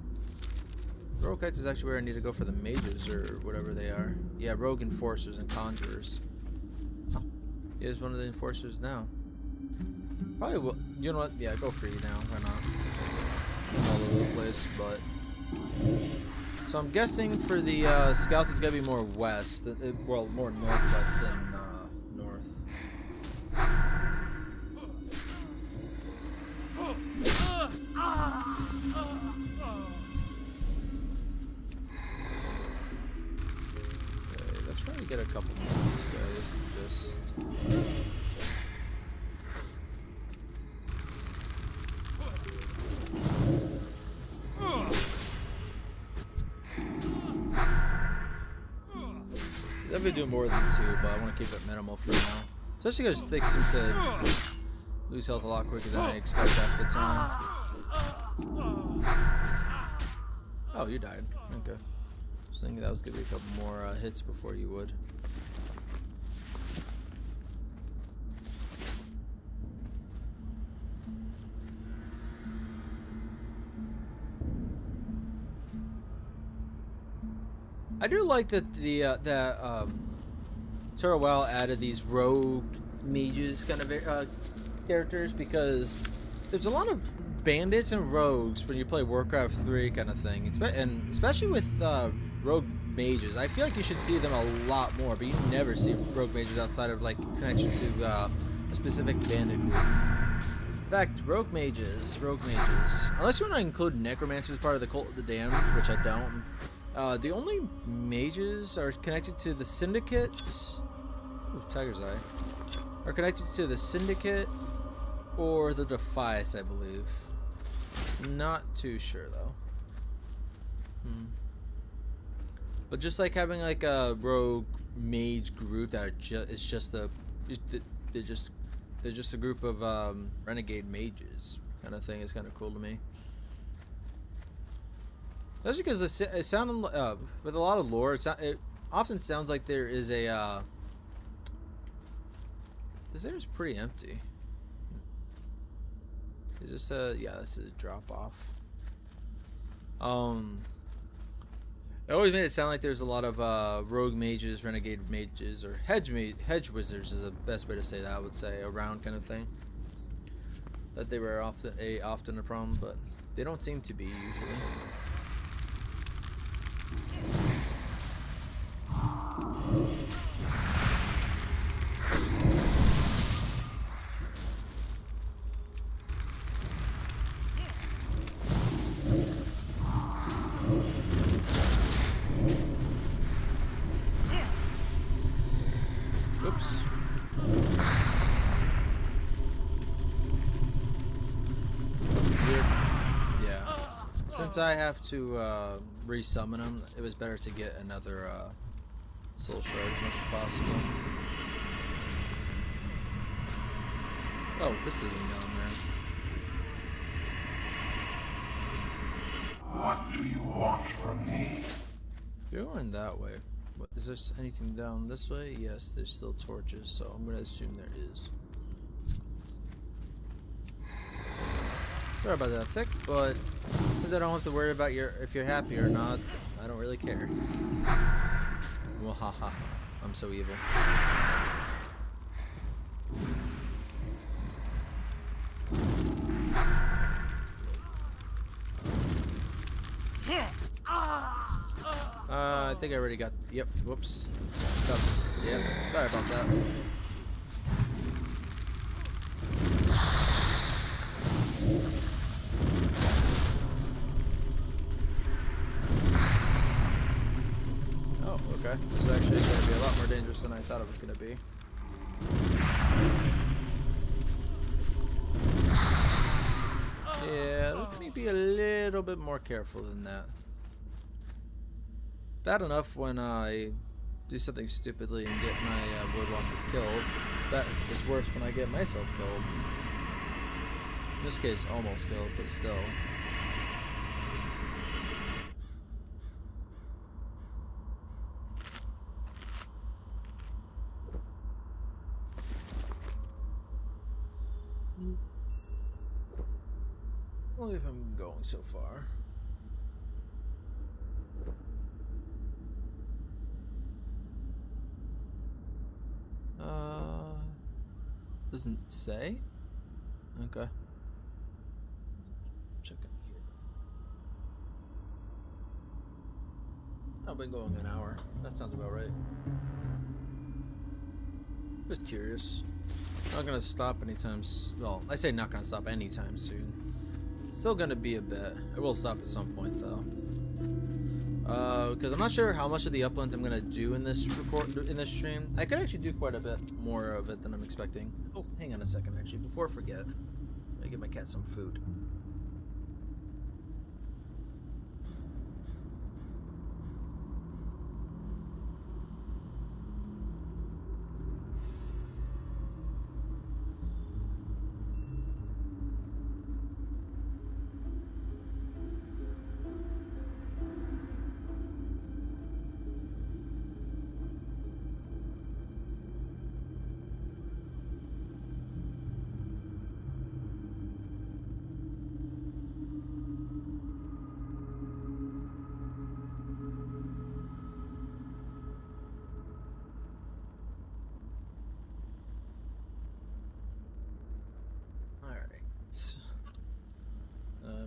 Rogue Heights is actually where I need to go for the mages or whatever they are. Yeah, rogue enforcers and conjurers. Oh, he is one of the enforcers now. Probably will, you know what? Yeah, go free now. Why not? I'm all over the place, but so I'm guessing for the scouts it's gonna be more west, well, more northwest than north. Okay, let's try to get a couple more of these guys. Just definitely do more than 2, but I want to keep it minimal for now. Especially because Thick seems to lose health a lot quicker than I expect half the time. Oh, you died. Okay. I was thinking that was going to be a couple more hits before you would. I do like that the WoW added these rogue mages kind of characters, because there's a lot of bandits and rogues when you play Warcraft 3 kind of thing, and especially with rogue mages. I feel like you should see them a lot more, but you never see rogue mages outside of like connection to a specific bandit group. In fact, rogue mages, unless you want to include necromancers as part of the Cult of the Damned, which I don't. The only mages are connected to the Syndicate. Ooh, Tiger's Eye. Are connected to the Syndicate or the Defias, I believe. Not too sure though. But just like having like a rogue mage group that are they're just a group of renegade mages kind of thing is kind of cool to me. Especially because it sounded with a lot of lore, it often sounds like there is a This area's pretty empty. Is this a... yeah, this is a drop off. It always made it sound like there's a lot of rogue mages, renegade mages, or hedge wizards is the best way to say that, I would say, around kind of thing. That they were often a problem, but they don't seem to be usually. Oops. Yeah. Since I have to resummon them, it was better to get another soul shard as much as possible. Oh, this isn't down there. What do you want from me? You're going that way. What, is there anything down this way? Yes, there's still torches, so I'm gonna assume there is. Sorry about that, Thick, but since I don't have to worry about if you're happy or not, I don't really care. Well, haha, I'm so evil. I think I already got. Yep. Whoops. Yep. Sorry about that. Oh, okay. This is actually going to be a lot more dangerous than I thought it was going to be. Yeah, let me be a little bit more careful than that. Bad enough when I do something stupidly and get my Woodwalker killed. That is worse when I get myself killed. In this case, almost killed, but still. Only if I'm going so far. Doesn't say? Okay. Check it here. I've been going an hour. That sounds about right. Just curious. Not gonna stop anytime well, I say not gonna stop anytime soon. Still gonna be a bit. It will stop at some point though. Because I'm not sure how much of the uplands I'm gonna do in this stream. I could actually do quite a bit more of it than I'm expecting. Oh, hang on a second, actually, before I forget, I give my cat some food.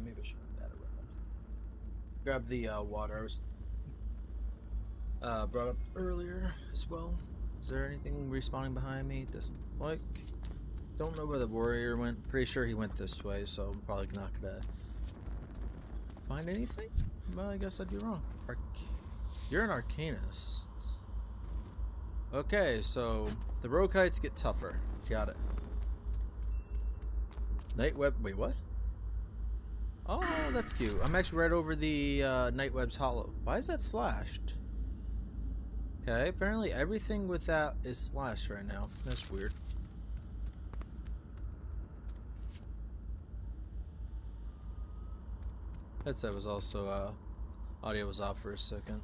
Maybe I should put that around. Grab the water I was brought up earlier as well. Is there anything respawning behind me? Doesn't like. Don't know where the warrior went. Pretty sure he went this way, so I'm probably not gonna find anything. Well, I guess I'd be wrong. You're an arcanist. Okay, so the rogue kites get tougher. Got it. Night web. Wait, what? Oh, that's cute. I'm actually right over the Nightweb's hollow. Why is that slashed? Okay, apparently everything with that is slashed right now. That's weird. Headset was also, audio was off for a second.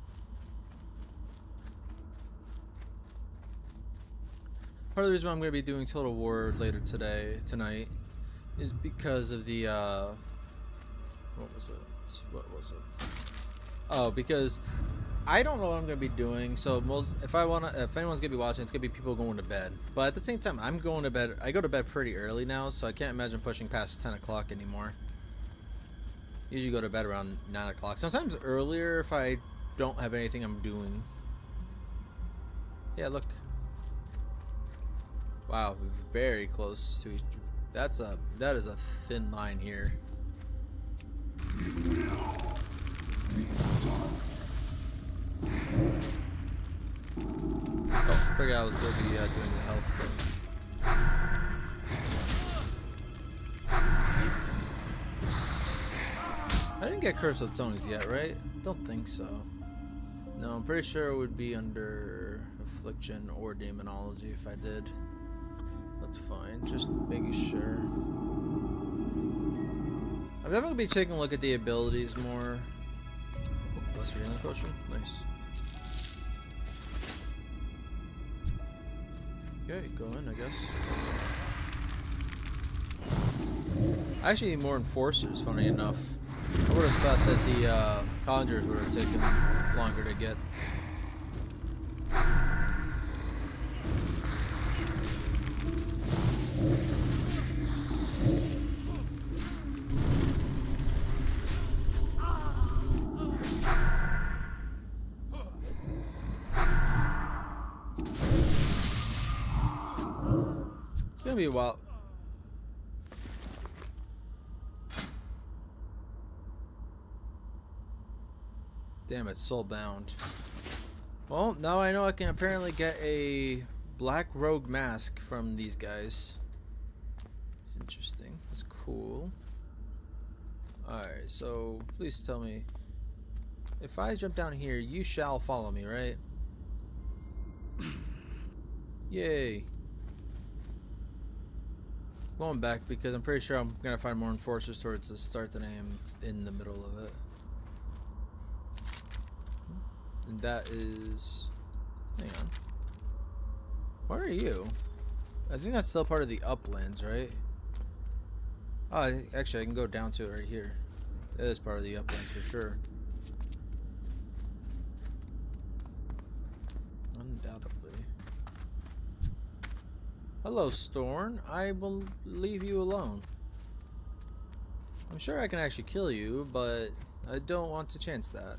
part of the reason why I'm going to be doing Total War later tonight, is because of the, what was it? Oh, because I don't know what I'm going to be doing, so if anyone's going to be watching, it's going to be people going to bed. But at the same time, I'm going to bed, I go to bed pretty early now, so I can't imagine pushing past 10 o'clock anymore. Usually go to bed around 9 o'clock. Sometimes earlier if I don't have anything I'm doing. Yeah, look. Wow, very close to each. That is a thin line here. Oh, I forgot I was going to be doing the health thing. I didn't get Curse of Tony's yet, right? Don't think so. No, I'm pretty sure it would be under Affliction or Demonology if I did. That's fine, just making sure. I'm definitely going to be taking a look at the abilities more. Oh, Lesser Healing Potion, nice. Okay, go in, I guess. I actually need more Enforcers, funny enough. I would have thought that the Conjurers would have taken longer to get. It's gonna be a while. Damn, it's soul-bound. Well, now I know I can apparently get a black rogue mask from these guys. It's interesting. It's cool. Alright, so please tell me. If I jump down here, you shall follow me, right? Yay. Going back because I'm pretty sure I'm going to find more Enforcers towards the start than I am in the middle of it. And that is... Hang on. Where are you? I think that's still part of the Uplands, right? Oh, actually, I can go down to it right here. It is part of the Uplands for sure. Undoubtedly. Hello, Storn. I will leave you alone. I'm sure I can actually kill you, but I don't want to chance that.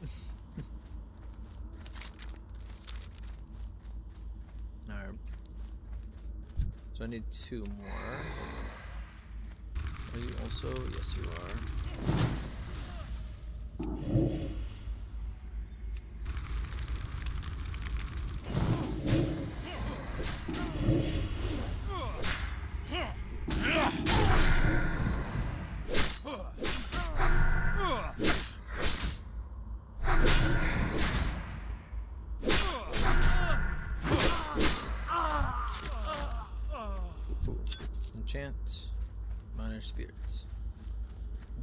Alright. So I need 2 more. Are you also? Yes, you are. Enchant minor spirits.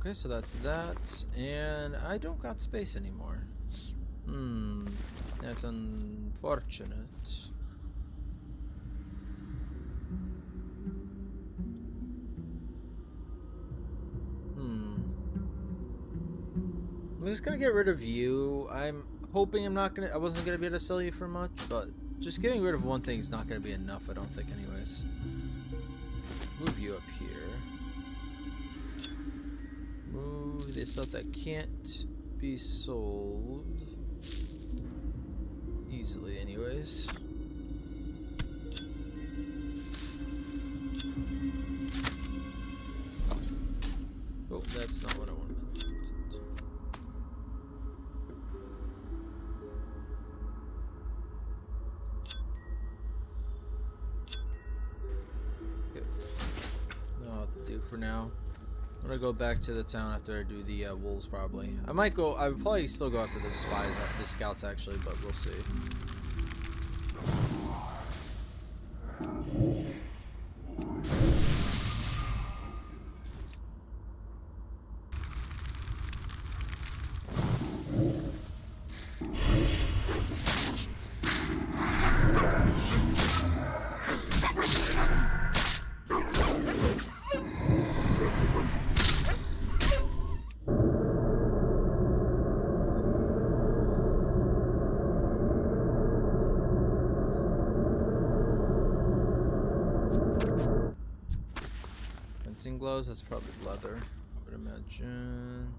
Okay, so that's that, and I don't got space anymore. That's unfortunate. I'm just gonna get rid of you. I'm hoping I wasn't gonna be able to sell you for much, but just getting rid of one thing is not gonna be enough, I don't think, anyways. Move you up here. Move this stuff that can't be sold easily, anyways. Oh, that's not what I wanted. For now, I'm gonna go back to the town after I do the wolves. Probably I would probably still go after the spies, the scouts actually, but we'll see. hunting gloves. That's probably leather, I would imagine.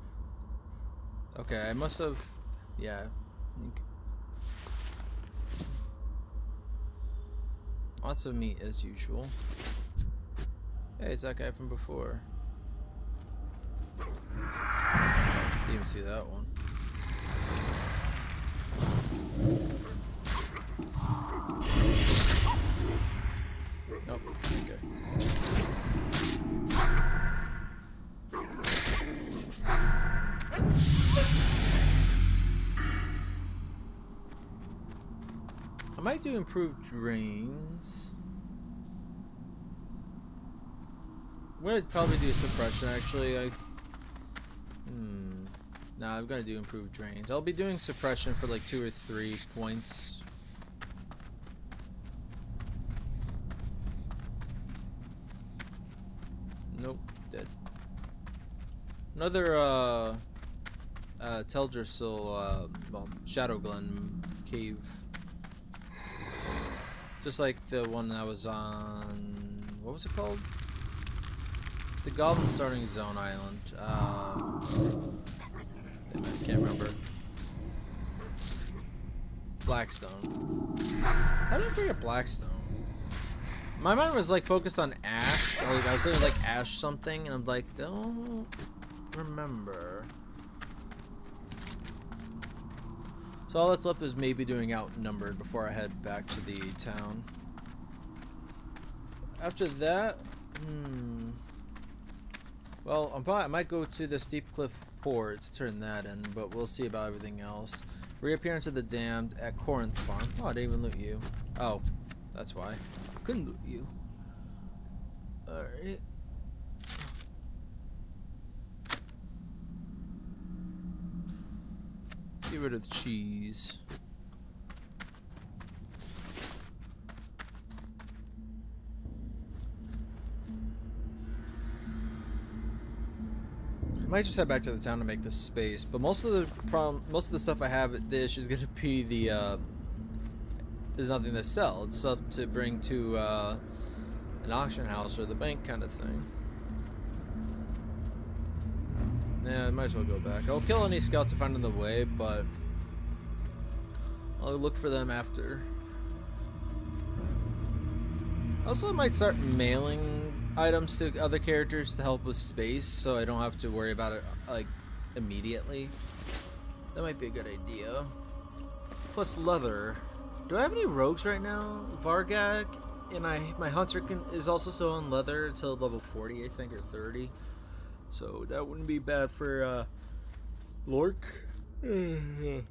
Okay, I must have. Yeah. Lots of meat as usual. Hey, it's that guy from before. Didn't even see that one. Nope. Okay. I might do improved drains. I'm gonna probably do suppression actually. Nah, I'm gonna do improved drains. I'll be doing suppression for like 2 or 3 points. Nope, dead. Another Teldrassil, well, Shadow Glen cave. Just like the one that was on, what was it called? The Goblin Starting Zone Island. I can't remember. Blackstone. How did I forget Blackstone? My mind was like focused on Ash. Like, I was thinking like Ash something, and I'm like, don't remember. So all that's left is maybe doing Outnumbered before I head back to the town. After that, well, I might go to the Steep Cliff Port to turn that in, but we'll see about everything else. Reappearance of the Damned at Corinth Farm. Oh, I didn't even loot you. Oh, that's why. Couldn't loot you. Alright. Get rid of the cheese. I might just head back to the town to make this space, but most of the stuff I have at this is gonna be the there's nothing to sell. It's stuff to bring to an auction house or the bank kind of thing. Yeah, I might as well go back. I'll kill any scouts I find in the way, but I'll look for them after. Also, I might start mailing items to other characters to help with space, so I don't have to worry about it like immediately. That might be a good idea. Plus leather. Do I have any rogues right now? Vargag, and my hunter is also still on leather until level 40, I think, or 30. So that wouldn't be bad for Lork. Yeah.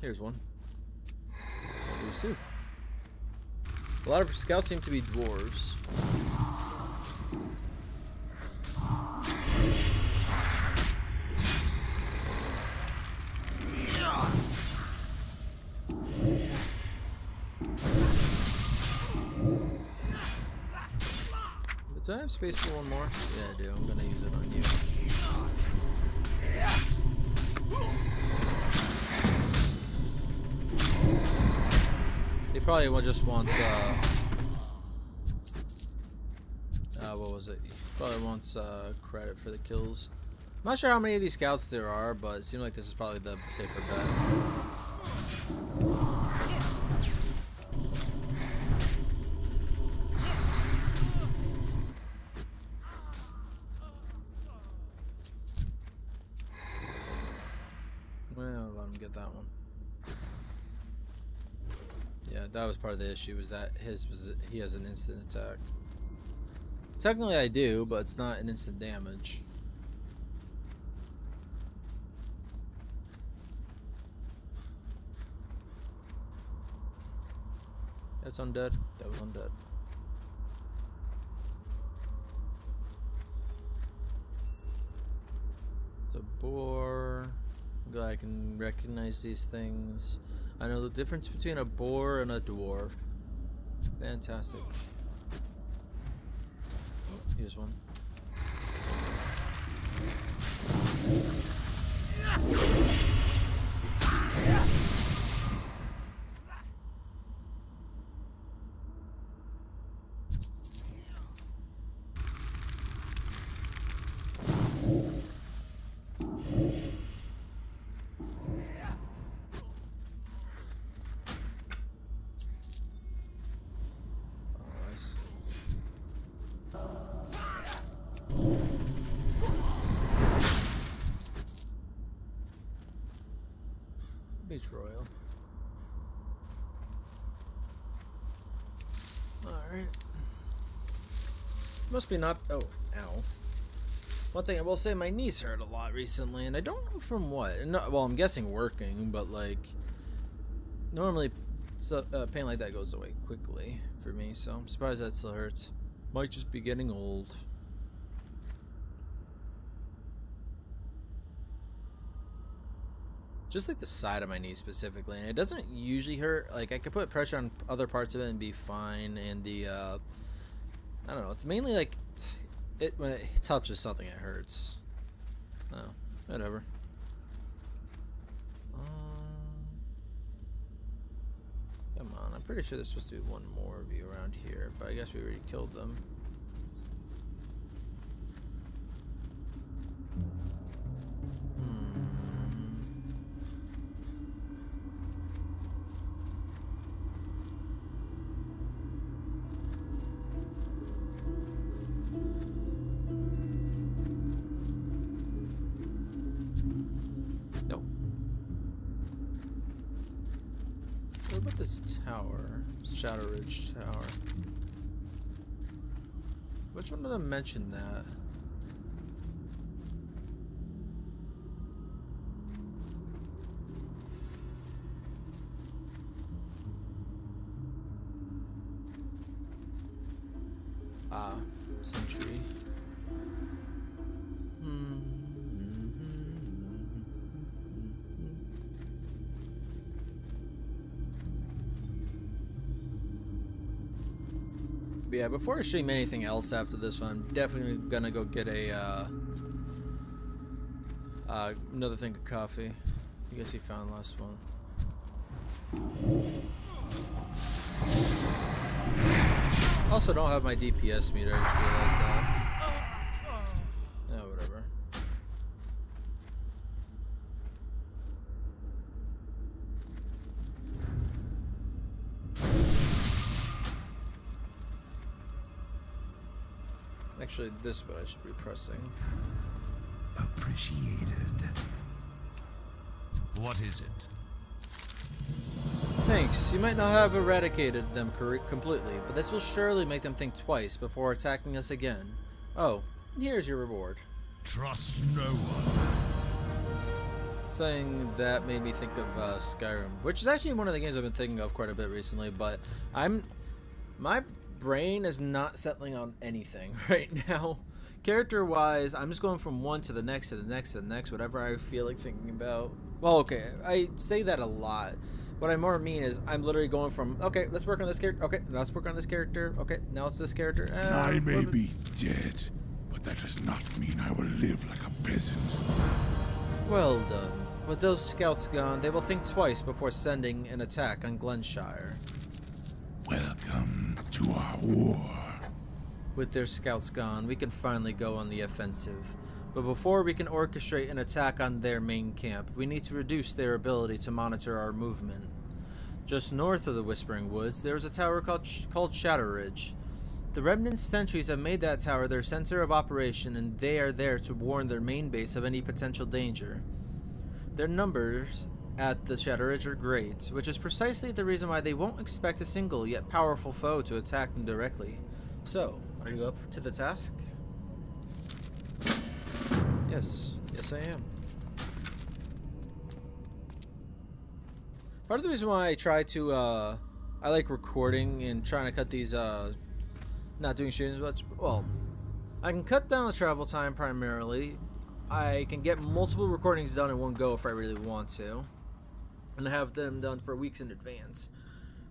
Here's one. Here's two. A lot of scouts seem to be dwarves. Do I have space for one more? Yeah, I do. I'm gonna use it on you. He probably just wants what was it? He probably wants credit for the kills. I'm not sure how many of these scouts there are, but it seems like this is probably the safer bet. Well, let him get that one. Yeah, that was part of the issue, was that he has an instant attack. Technically I do, but it's not an instant damage. That's undead. That was undead. The boar. I'm glad I can recognize these things. I know the difference between a boar and a dwarf. Fantastic. Oh, here's one. Alright. Must be not. Oh, ow. One thing I will say, my knees hurt a lot recently, and I don't know from what. No, well, I'm guessing working, but like, normally, pain like that goes away quickly for me, so I'm surprised that still hurts. Might just be getting old. Just like the side of my knee specifically, and it doesn't usually hurt. Like, I could put pressure on other parts of it and be fine, and the, I don't know, it's mainly like, when it touches something, it hurts. Oh, whatever. Come on, I'm pretty sure there's supposed to be one more of you around here, but I guess we already killed them. What about this tower? Shadow Ridge Tower. Which one of them mentioned that? Ah, Sentry. But yeah, before I stream anything else after this one, I'm definitely gonna go get a another thing of coffee. I guess he found the last one. Also, don't have my DPS meter. I just realized that. Oh, whatever. Actually, this is what I should be pressing. Appreciated. What is it? Thanks. You might not have eradicated them completely, but this will surely make them think twice before attacking us again. Oh, here's your reward. Trust no one. Saying that made me think of Skyrim, which is actually one of the games I've been thinking of quite a bit recently, but my brain is not settling on anything right now. Character-wise, I'm just going from one to the next, to the next, to the next, whatever I feel like thinking about. Well, okay, I say that a lot. What I more mean is I'm literally going from, okay, let's work on this character, okay, let's work on this character, okay, now it's this character. I may be dead, but that does not mean I will live like a peasant. Well done. With those scouts gone, they will think twice before sending an attack on Glenshire. Welcome to our war. With their scouts gone, we can finally go on the offensive. But before we can orchestrate an attack on their main camp, we need to reduce their ability to monitor our movement. Just north of the Whispering Woods, there is a tower called Shadow Ridge. The remnant sentries have made that tower their center of operation, and they are there to warn their main base of any potential danger. Their numbers at the Shadow Ridge are great, which is precisely the reason why they won't expect a single yet powerful foe to attack them directly. So, are you up to the task? Yes. Yes, I am. Part of the reason why I try to, I like recording and trying to cut these, not doing streams much, well, I can cut down the travel time primarily. I can get multiple recordings done in one go if I really want to, and have them done for weeks in advance.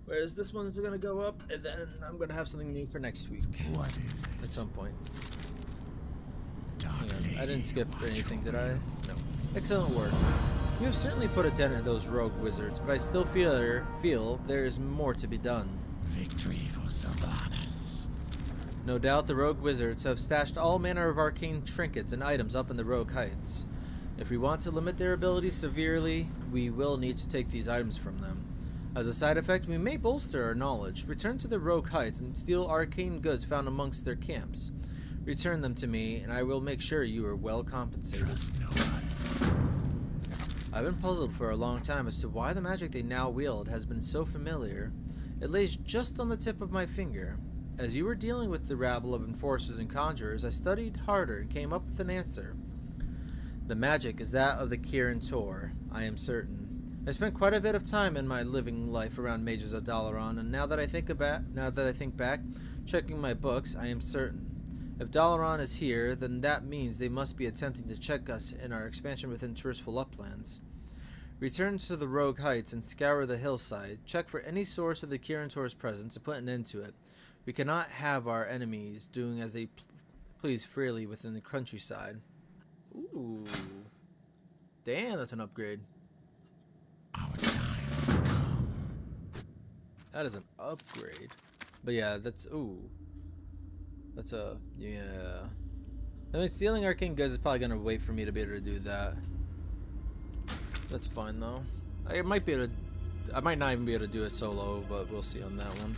Whereas this one's gonna go up, and then I'm gonna have something new for next week. What is it? At some point. Dark Hang on, I lady, didn't skip watch anything, did over I? you. No. Excellent work. You have certainly put a dent in those rogue wizards, but I still feel there is more to be done. Victory for Sylvanas. No doubt the rogue wizards have stashed all manner of arcane trinkets and items up in the rogue heights. If we want to limit their abilities severely, we will need to take these items from them. As a side effect, we may bolster our knowledge, return to the rogue heights, and steal arcane goods found amongst their camps. Return them to me, and I will make sure you are well compensated. Trust no one. I've been puzzled for a long time as to why the magic they now wield has been so familiar. It lays just on the tip of my finger. As you were dealing with the rabble of enforcers and conjurers, I studied harder and came up with an answer. The magic is that of the Kirin Tor, I am certain. I spent quite a bit of time in my living life around mages of Dalaran, and now that I think back, checking my books, I am certain. If Dalaran is here, then that means they must be attempting to check us in our expansion within Tirisfal Uplands. Return to the Rogue Heights and scour the hillside. Check for any source of the Kirin Tor's presence and put an end to it. We cannot have our enemies doing as they please freely within the countryside. Ooh. Damn, that's an upgrade. Our time will come. That is an upgrade. But yeah, that's... Ooh. That's a... Yeah. I mean, stealing arcane goods is probably going to wait for me to be able to do that. That's fine, though. I might be able to... I might not even be able to do it solo, but we'll see on that one.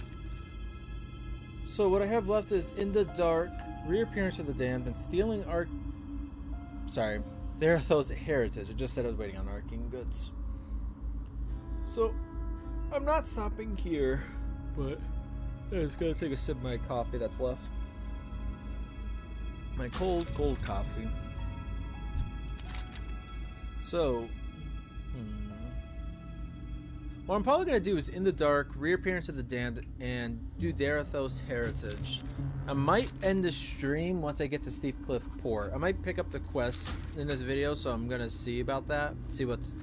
So what I have left is In the Dark, Reappearance of the Damned, and Stealing Sorry. There are those Heritage. I just said I was waiting on arcane goods. So, I'm not stopping here, but I'm just gonna take a sip of my coffee that's left. My cold coffee. So, what I'm probably gonna do is In the Dark, Reappearance of the Damned, and do Darathos Heritage. I might end the stream once I get to Steep Cliff Port. I might pick up the quests in this video, so I'm gonna see about that. See what's...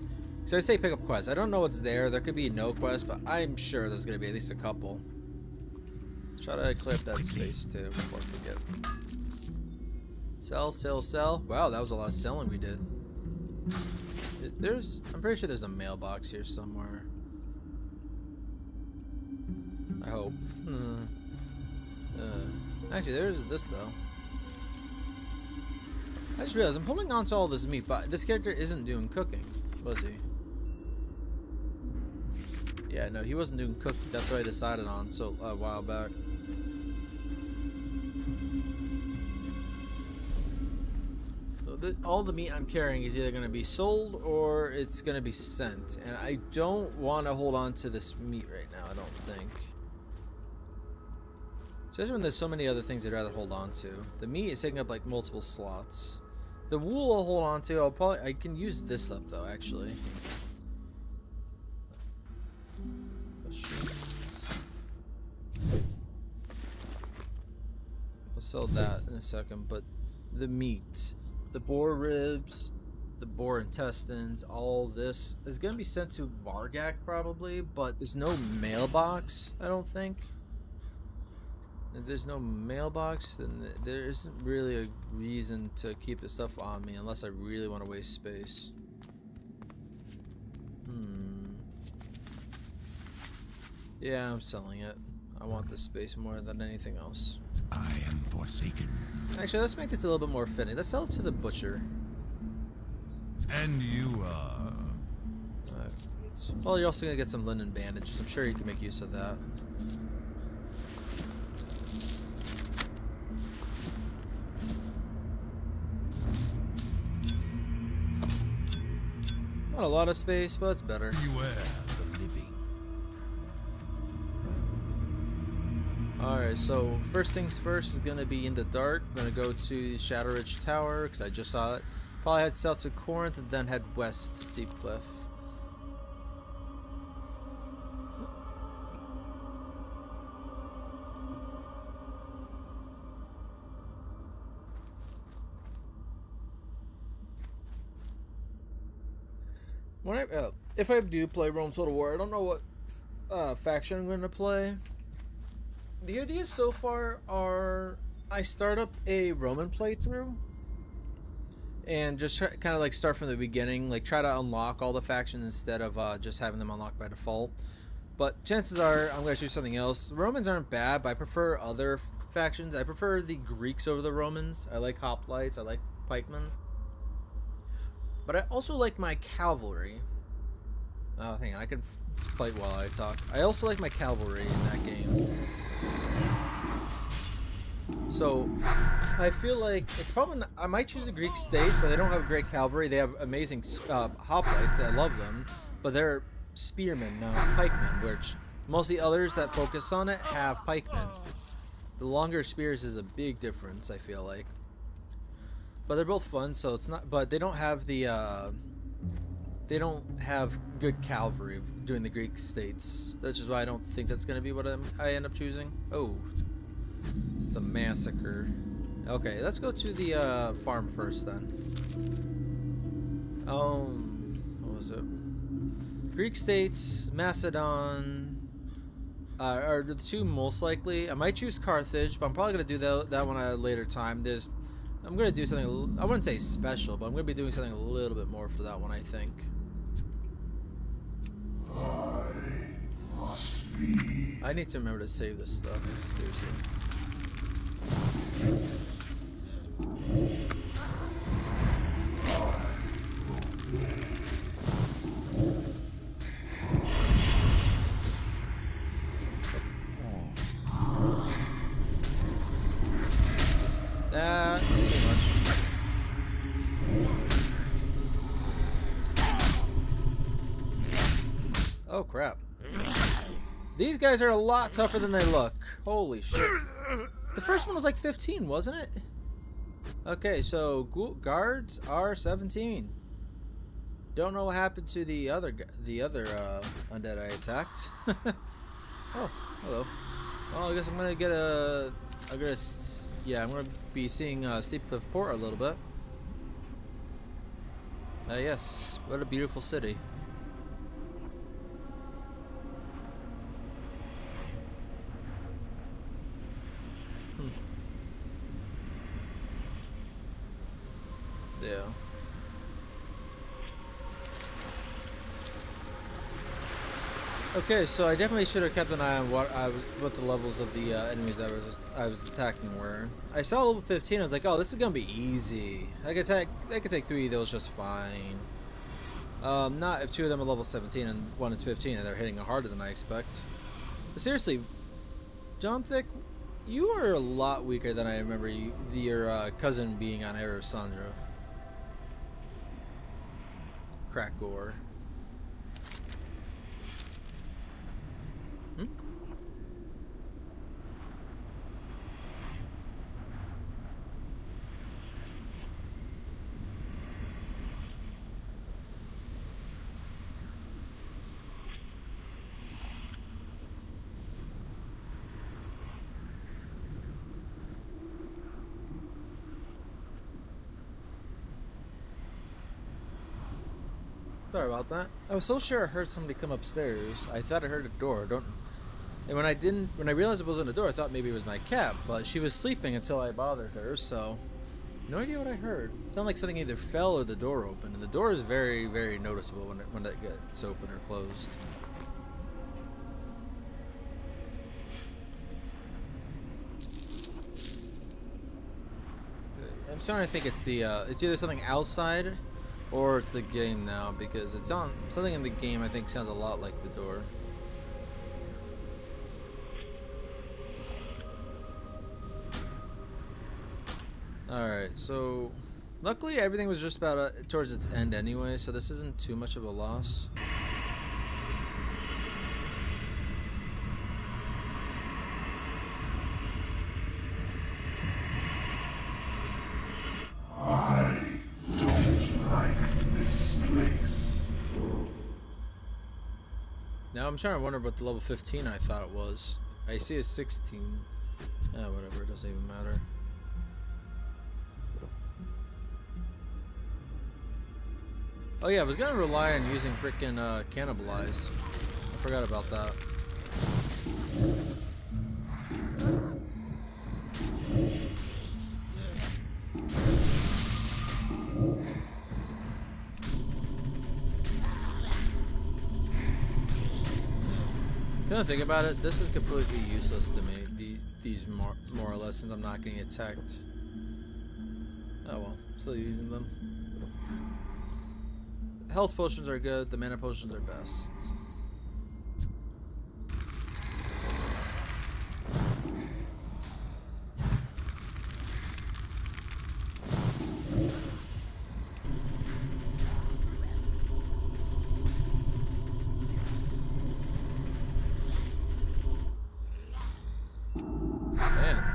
So I say pick up quests. I don't know what's there. There could be no quest, but I'm sure there's gonna be at least a couple. Try to clear up that space too before I forget. Sell, sell, sell. Wow, that was a lot of selling we did. I'm pretty sure there's a mailbox here somewhere. I hope. Actually, there's this though. I just realized I'm holding on to all this meat, but this character isn't doing cooking, was he? Yeah, no, he wasn't doing cooking. That's what I decided on so a while back. So all the meat I'm carrying is either going to be sold or it's going to be sent, and I don't want to hold on to this meat right now. I don't think. Especially when there's so many other things I'd rather hold on to. The meat is taking up like multiple slots. The wool I'll hold on to. I can use this up though, actually. I'll sell that in a second, but the meat, the boar ribs, the boar intestines, all this is gonna be sent to Vargak probably, but there's no mailbox, I don't think. If there's no mailbox, then there isn't really a reason to keep this stuff on me unless I really want to waste space. Yeah, I'm selling it. I want this space more than anything else. I am forsaken. Actually, let's make this a little bit more fitting. Let's sell it to the butcher. And you are... Well, you're also going to get some linen bandages. I'm sure you can make use of that. Not a lot of space, but that's better. Beware the living. Alright, so first things first is going to be In the Dark. I'm going to go to Shadow Ridge Tower because I just saw it. Probably head south to Corinth and then head west to Steep Cliff. When if I do play Rome Total War, I don't know what faction I'm going to play. The ideas so far are I start up a Roman playthrough and just kind of like start from the beginning, like try to unlock all the factions instead of just having them unlocked by default. But chances are I'm going to choose something else. The Romans aren't bad, but I prefer other factions. I prefer the Greeks over the Romans. I like hoplites, I like pikemen. But I also like my cavalry. Oh, hang on, I can fight while I talk. I also like my cavalry in that game. So, I feel like it's probably not, I might choose the Greek states, but they don't have great cavalry. They have amazing hoplites. I love them, but they're spearmen, not pikemen, which most of the others that focus on it have pikemen. The longer spears is a big difference, I feel like. But they're both fun, so it's not. But they don't have the. They don't have good cavalry doing the Greek states. That's just why I don't think that's gonna be what I end up choosing. Oh, it's a massacre. Okay, let's go to the farm first then. What was it? Greek states, Macedon. Are the two most likely. I might choose Carthage, but I'm probably gonna do that one at a later time. I'm gonna do something. I wouldn't say special, but I'm gonna be doing something a little bit more for that one, I think. I need to remember to save this stuff. Seriously. That's too much. Oh crap. These guys are a lot tougher than they look. Holy shit. The first one was like 15, wasn't it? Okay, so guards are 17. Don't know what happened to the other undead I attacked. Oh, hello. Well, I guess I'm gonna get I'm gonna be seeing Steep Cliff Port a little bit. Yes, what a beautiful city. Yeah. Okay, so I definitely should have kept an eye on what the levels of the enemies I was attacking were. I saw level 15. I was like, oh, this is gonna be easy. I could take 3 of those just fine. Not if 2 of them are level 17 and 1 is 15 and they're hitting harder than I expect. But seriously, John Thick, you are a lot weaker than I remember your cousin being on Era of Sandra. Crack gore. Sorry about that. I was so sure I heard somebody come upstairs. I thought I heard a door. And when I realized it wasn't a door, I thought maybe it was my cat. But she was sleeping until I bothered her, so no idea what I heard. It sounded like something either fell or the door opened. And the door is very, very noticeable when it gets open or closed. I'm starting to think it's it's either something outside. Or it's the game now, because it's on something in the game I think sounds a lot like the door. Alright, so luckily everything was just about towards its end anyway, so this isn't too much of a loss. Now I'm trying to wonder what the level 15 I thought it was. I see a 16. Whatever, it doesn't even matter. Oh yeah, I was gonna rely on using frickin' Cannibalize. I forgot about that. Kind of think about it, this is completely useless to me. These more or less, since I'm not getting attacked. Oh well, still using them. Health potions are good. The mana potions are best.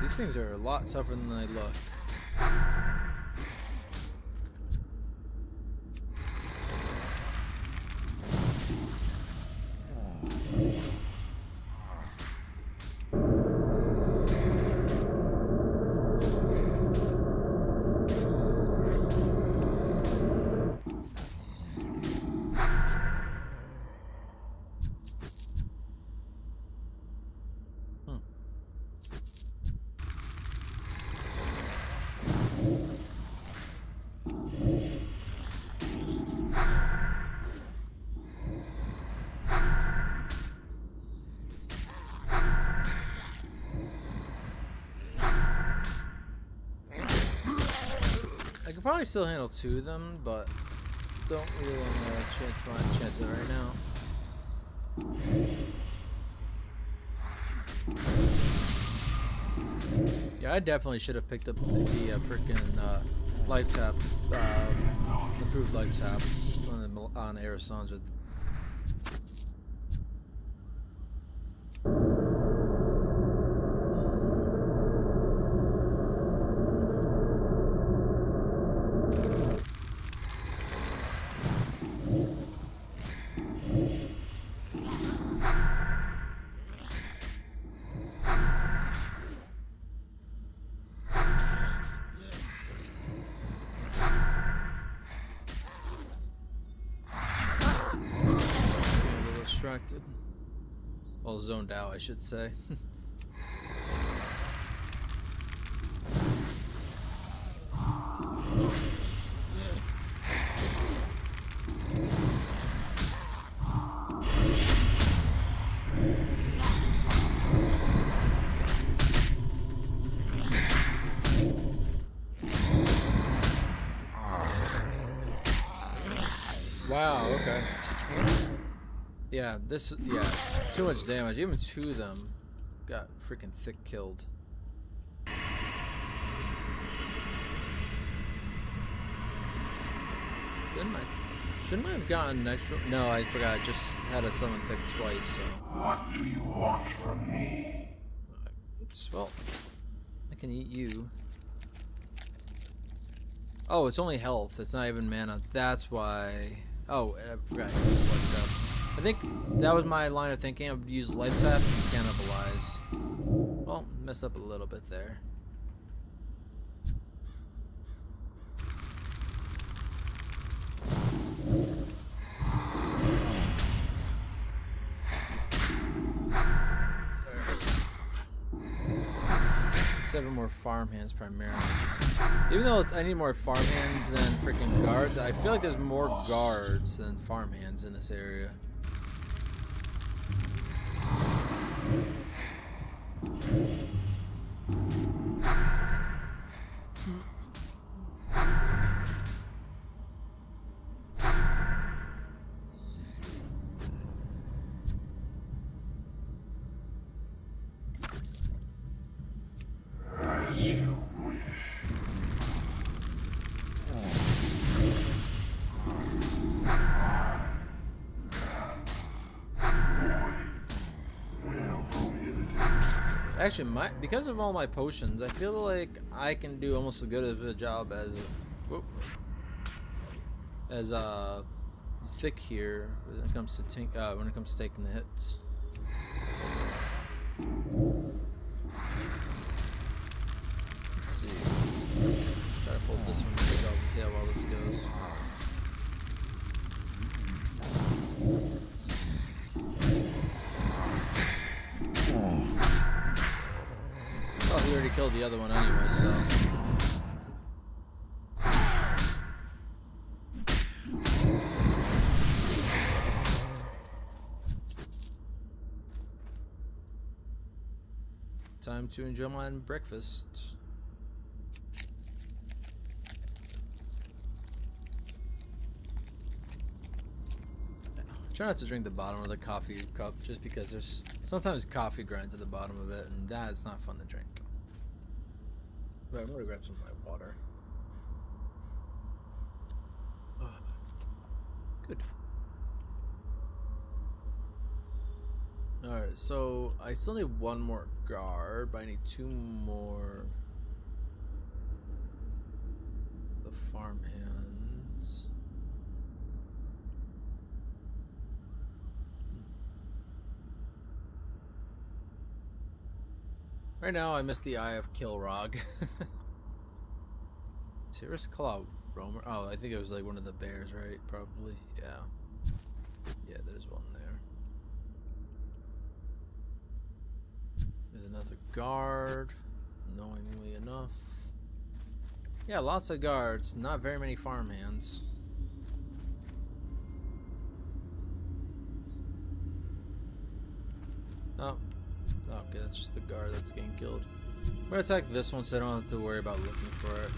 These things are a lot tougher than they look. I could probably still handle 2 of them, but don't really want to chance it right now. Yeah, I definitely should have picked up the freaking life tap, improved life tap on Aerosons. Distracted. Well, zoned out, I should say. Wow, okay. Yeah, too much damage. Even 2 of them got freaking thick killed. Shouldn't I have gotten an extra? No, I forgot. I just had a summon thick twice, so. What do you want from me? Well, I can eat you. Oh, it's only health. It's not even mana. That's why. Oh, I forgot. I used life tap. I think that was my line of thinking. I would use life tap and cannibalize. Well, messed up a little bit there. Seven more farmhands primarily. Even though I need more farmhands than freaking guards, I feel like there's more guards than farmhands in this area. As you wish. Actually, because of all my potions, I feel like I can do almost as good of a job as thick here when it comes to taking the hits. Let's see. Try to hold this one myself and see how well this goes. Oh, he already killed the other one anyway, so. Time to enjoy my breakfast. Try not to drink the bottom of the coffee cup just because there's sometimes coffee grinds at the bottom of it, and that's not fun to drink. But I'm gonna grab some of my water. Good. Alright, so I still need one more guard, but I need two more. The farmhands. Right now, I miss the Eye of Kilrog. Tirisfal Roamer. Oh, I think it was like one of the bears, right? Probably. Yeah. Yeah, there's one there. There's another guard. Knowingly enough. Yeah, lots of guards. Not very many farmhands. Oh. Okay, that's just the guard that's getting killed. I'm gonna attack this one so I don't have to worry about looking for it.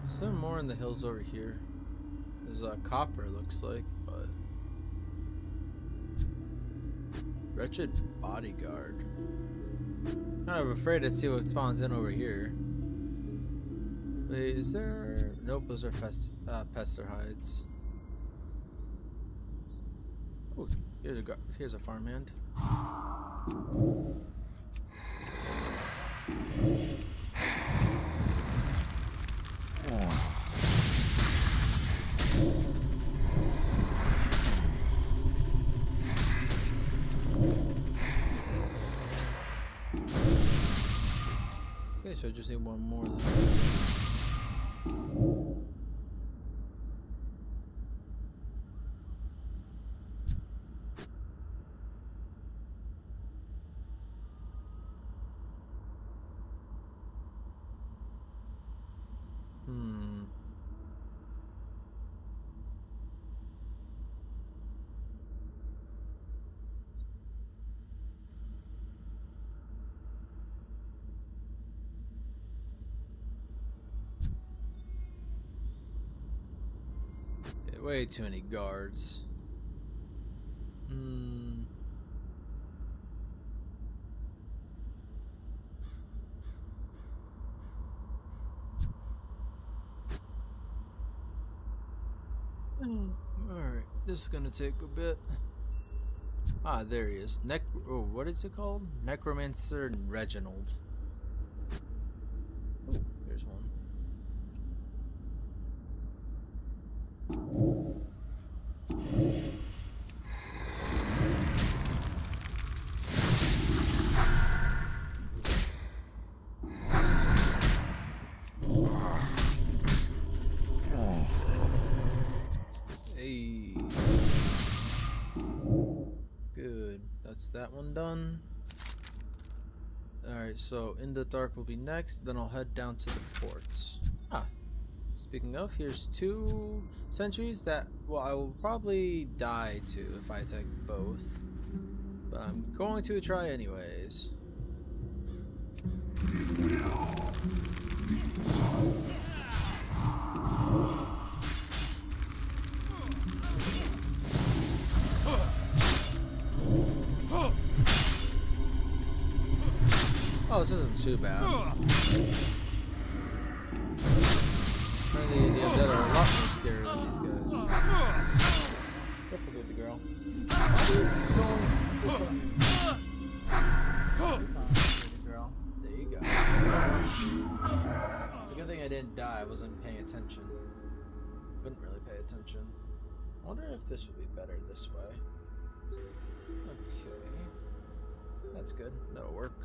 Some more in the hills over here. There's a copper, looks like, but wretched bodyguard. Kind of afraid to see what spawns in over here. Wait, is there? Nope, those are pester hides. Oh, here's a farmhand. Okay, so I just need one more then. Way too many guards. Alright, this is gonna take a bit. Ah, there he is. Oh, what is it called? Necromancer Reginald. Oh, here's one. Hey. Good. That's that one done. Alright, so In the Dark will be next, then I'll head down to the ports. Ah. Speaking of, here's two sentries that, well, I will probably die to if I take both. But I'm going to try anyways. Oh, this isn't too bad. Apparently the undead are a lot more scary than these guys. Go for baby girl. Baby girl. There you go. It's a good thing I didn't die. I wasn't paying attention. Wouldn't really pay attention. I wonder if this would be better this way. Okay. That's good. That'll work.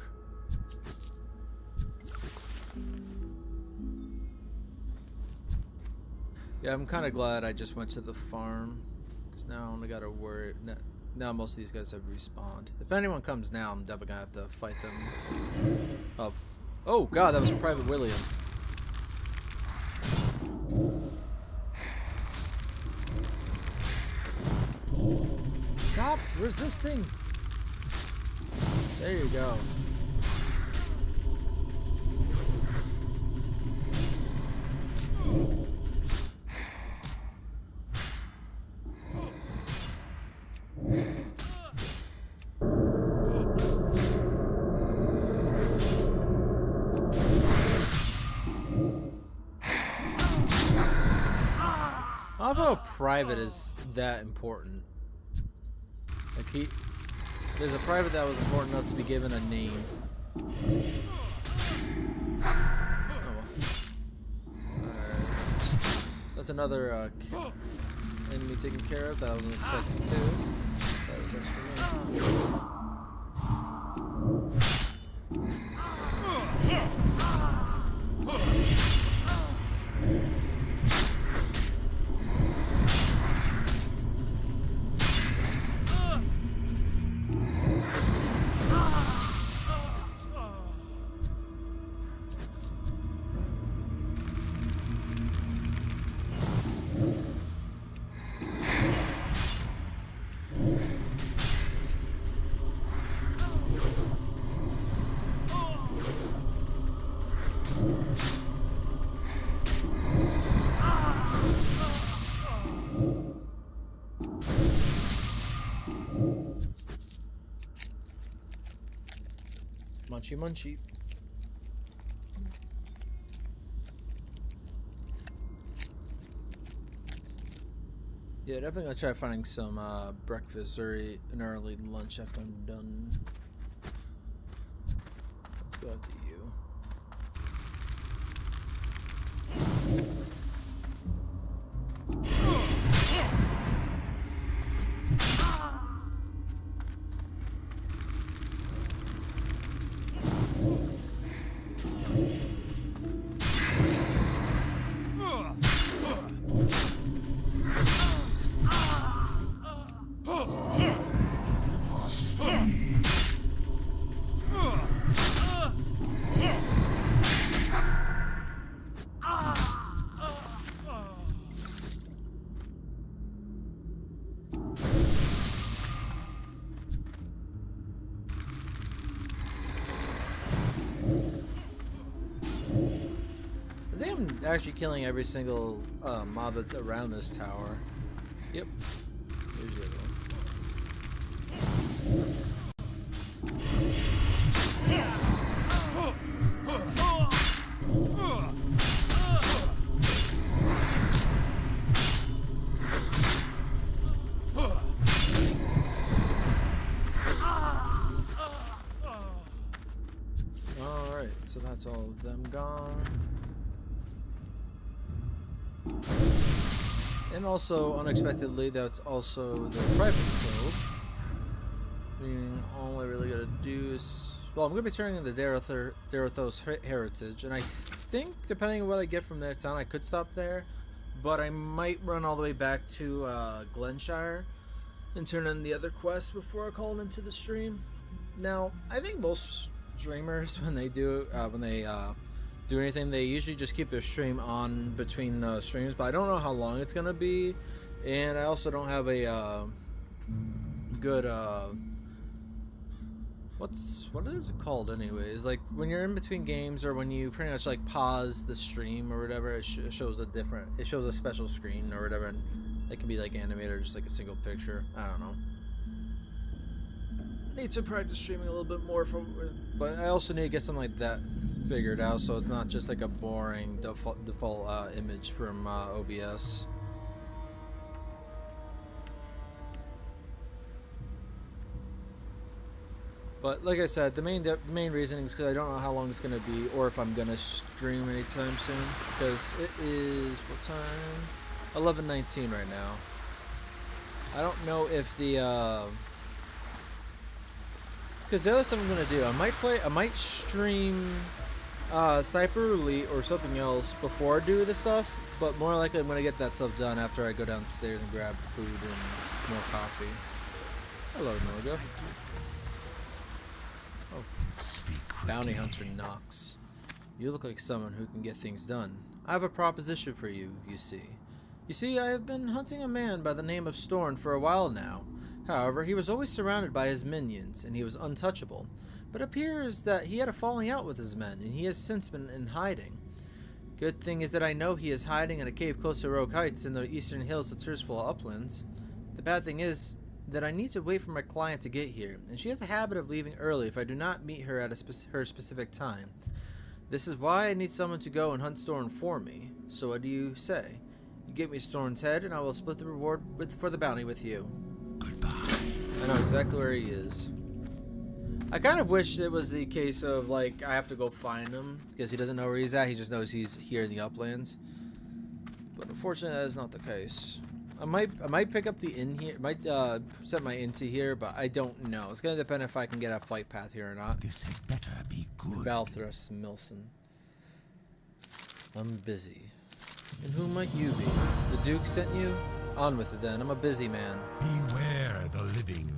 Yeah, I'm kind of glad I just went to the farm, because now I only gotta worry. Now most of these guys have respawned. If anyone comes now, I'm definitely gonna have to fight them. Oh god, that was Private William. Stop resisting! There you go. I love how a private is that important. Like there's a private that was important enough to be given a name. Oh well. Alright. That's another enemy taken care of that I wasn't expecting to. That works for me. Munchy munchy. Yeah, definitely gonna try finding some breakfast or an early lunch after I'm done. Let's go after you. I think I'm actually killing every single mob that's around this tower. Yep. Here's the other one. Alright, so that's all of them gone. And also, unexpectedly, that's also the private guild. Meaning, all I really gotta do is... Well, I'm gonna be turning in the Darathos Heritage, and I think, depending on what I get from their town, I could stop there. But I might run all the way back to Glenshire and turn in the other quests before I call them into the stream. Now, I think most streamers, when they do anything, they usually just keep their stream on between streams, but I don't know how long it's gonna be, and I also don't have a good what is it called anyways, like when you're in between games or when you pretty much like pause the stream or whatever, it shows a special screen or whatever, and it can be like animated or just like a single picture. I don't know. I need to practice streaming a little bit more, but I also need to get something like that figured out so it's not just like a boring default image from OBS. But like I said, the main reasoning is because I don't know how long it's gonna be or if I'm gonna stream anytime soon, because it is what time? 11:19 right now. I don't know if the because the other stuff I'm gonna do, I might stream Sniper Elite or something else before I do this stuff, but more likely I'm gonna get that stuff done after I go downstairs and grab food and more coffee. Hello, Noga. Oh, Bounty Hunter Knox. You look like someone who can get things done. I have a proposition for you, you see. I have been hunting a man by the name of Storn for a while now. However, he was always surrounded by his minions, and he was untouchable. But it appears that he had a falling out with his men, and he has since been in hiding. Good thing is that I know he is hiding in a cave close to Rogue Heights in the eastern hills of Tirisfal Uplands. The bad thing is that I need to wait for my client to get here, and she has a habit of leaving early if I do not meet her at her specific time. This is why I need someone to go and hunt Storn for me. So what do you say? You get me Storn's head, and I will split the reward for the bounty with you. Goodbye. I know exactly where he is. I kind of wish it was the case of, like, I have to go find him, because he doesn't know where he's at, he just knows he's here in the uplands. But unfortunately, that is not the case. I might pick up the inn here, might set my inn to here, but I don't know. It's gonna depend if I can get a flight path here or not. This had better be good. Balthrus Milson. I'm busy. And who might you be? The Duke sent you? On with it then, I'm a busy man. Beware the living.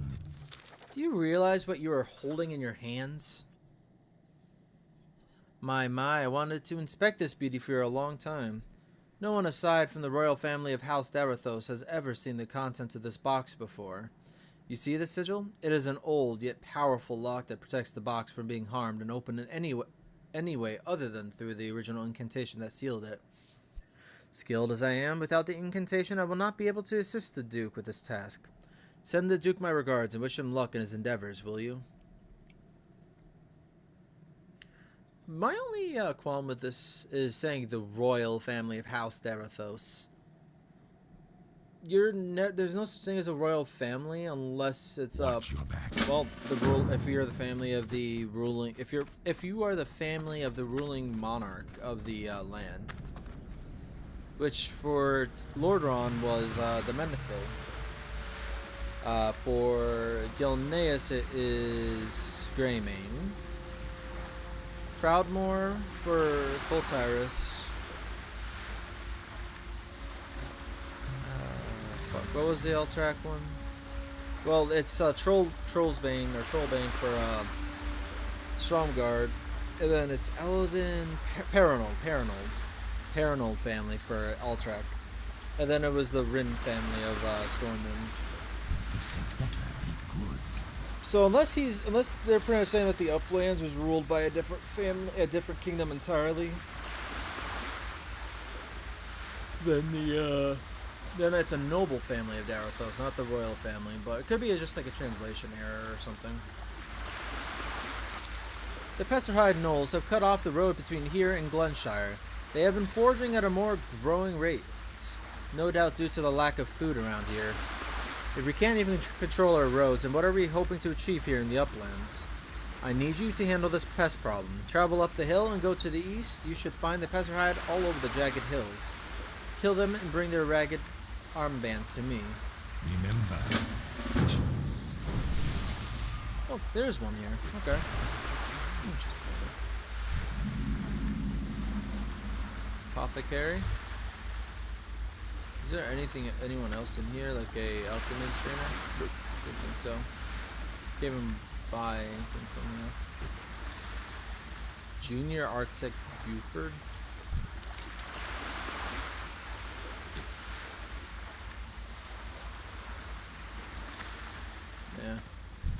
Do you realize what you are holding in your hands? My, I wanted to inspect this beauty for a long time. No one aside from the royal family of House Darathos has ever seen the contents of this box before. You see this sigil? It is an old yet powerful lock that protects the box from being harmed and opened in any way other than through the original incantation that sealed it. Skilled as I am, without the incantation I will not be able to assist the Duke with this task. Send the Duke my regards and wish him luck in his endeavors, will you? My only qualm with this is saying the royal family of House Darathos. There's no such thing as a royal family unless it's Watch your back. well, if you're the family of the ruling, if you are the family of the ruling monarch of the land, which for Lordron was the Menethil. For Gilneas it is Greymane. Proudmoore for Coltyrus. Fuck, what was the Alterac one? Well, it's Trollsbane or Trollbane for Stromgard, and then it's Eldin Paranold family for Alterac, and then it was the Rin family of Stormwind. This had better be good. So unless they're pretty much saying that the Uplands was ruled by a different family, a different kingdom entirely, then then it's a noble family of Darathos, not the royal family. But it could be just like a translation error or something. The Pesserhide Knolls have cut off the road between here and Glenshire. They have been foraging at a more growing rate, no doubt due to the lack of food around here. If we can't even control our roads, and what are we hoping to achieve here in the Uplands? I need you to handle this pest problem. Travel up the hill and go to the east. You should find the Pesserhide all over the jagged hills. Kill them and bring their ragged armbands to me. Remember, patience. Oh, there's one here. Okay. Interesting. Apothecary. Is there anyone else in here, like a alchemy trainer? Nope. Didn't think so. Can't even buy anything from here. Junior Architect Buford. Yeah.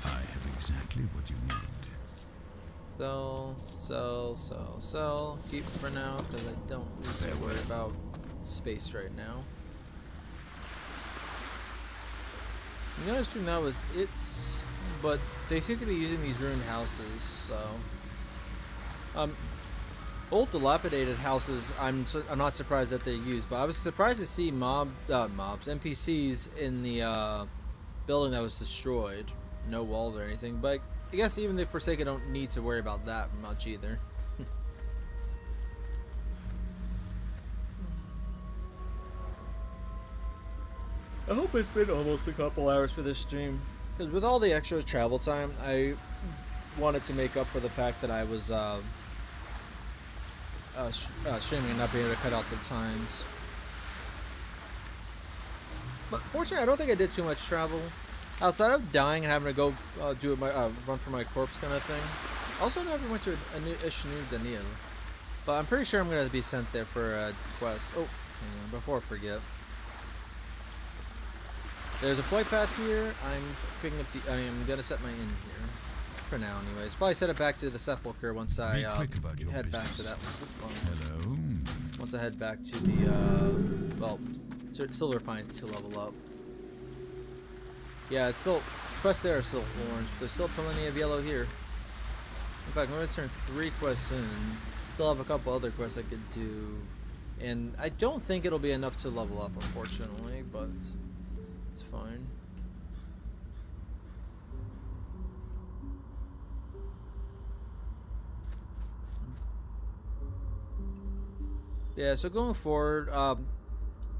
I have exactly what you need. Sell. Keep for now, because I don't need to worry about space right now. I'm gonna assume that was it, but they seem to be using these ruined houses, so old dilapidated houses. I'm not surprised that they use, but I was surprised to see NPCs in the building that was destroyed. No walls or anything, but I guess even the Forsaken don't need to worry about that much either. I hope it's been almost a couple hours for this stream. Because with all the extra travel time, I wanted to make up for the fact that I was streaming and not being able to cut out the times. But fortunately, I don't think I did too much travel. Outside of dying and having to go do my run for my corpse kind of thing. Also, never went to Ishnu Daniel. But I'm pretty sure I'm going to be sent there for a quest. Oh, hang on, before I forget. There's a flight path here. I'm picking up the. I am gonna set my inn here for now, anyways. Probably set it back to the sepulcher once I Be quick about your head back to business. that one. Hello. Once I head back to the well, Silverpine to level up. Yeah, it's quests there are still orange, but there's still plenty of yellow here. In fact, I'm gonna turn 3 quests in. Still have a couple other quests I could do, and I don't think it'll be enough to level up, unfortunately, but it's fine. Yeah, so going forward,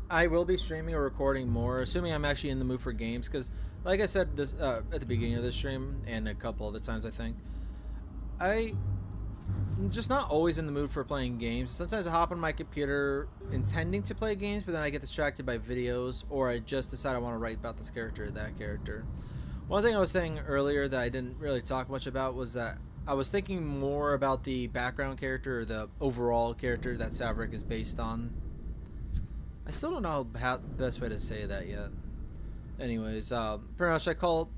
I will be streaming or recording more, assuming I'm actually in the mood for games, because like I said this at the beginning of the stream, and a couple other times I think, I'm just not always in the mood for playing games. Sometimes I hop on my computer intending to play games, but then I get distracted by videos, or I just decide I want to write about this character or that character. One thing I was saying earlier that I didn't really talk much about was that I was thinking more about the background character or the overall character that Saverik is based on. I still don't know how the best way to say that yet. Anyways, pretty much I call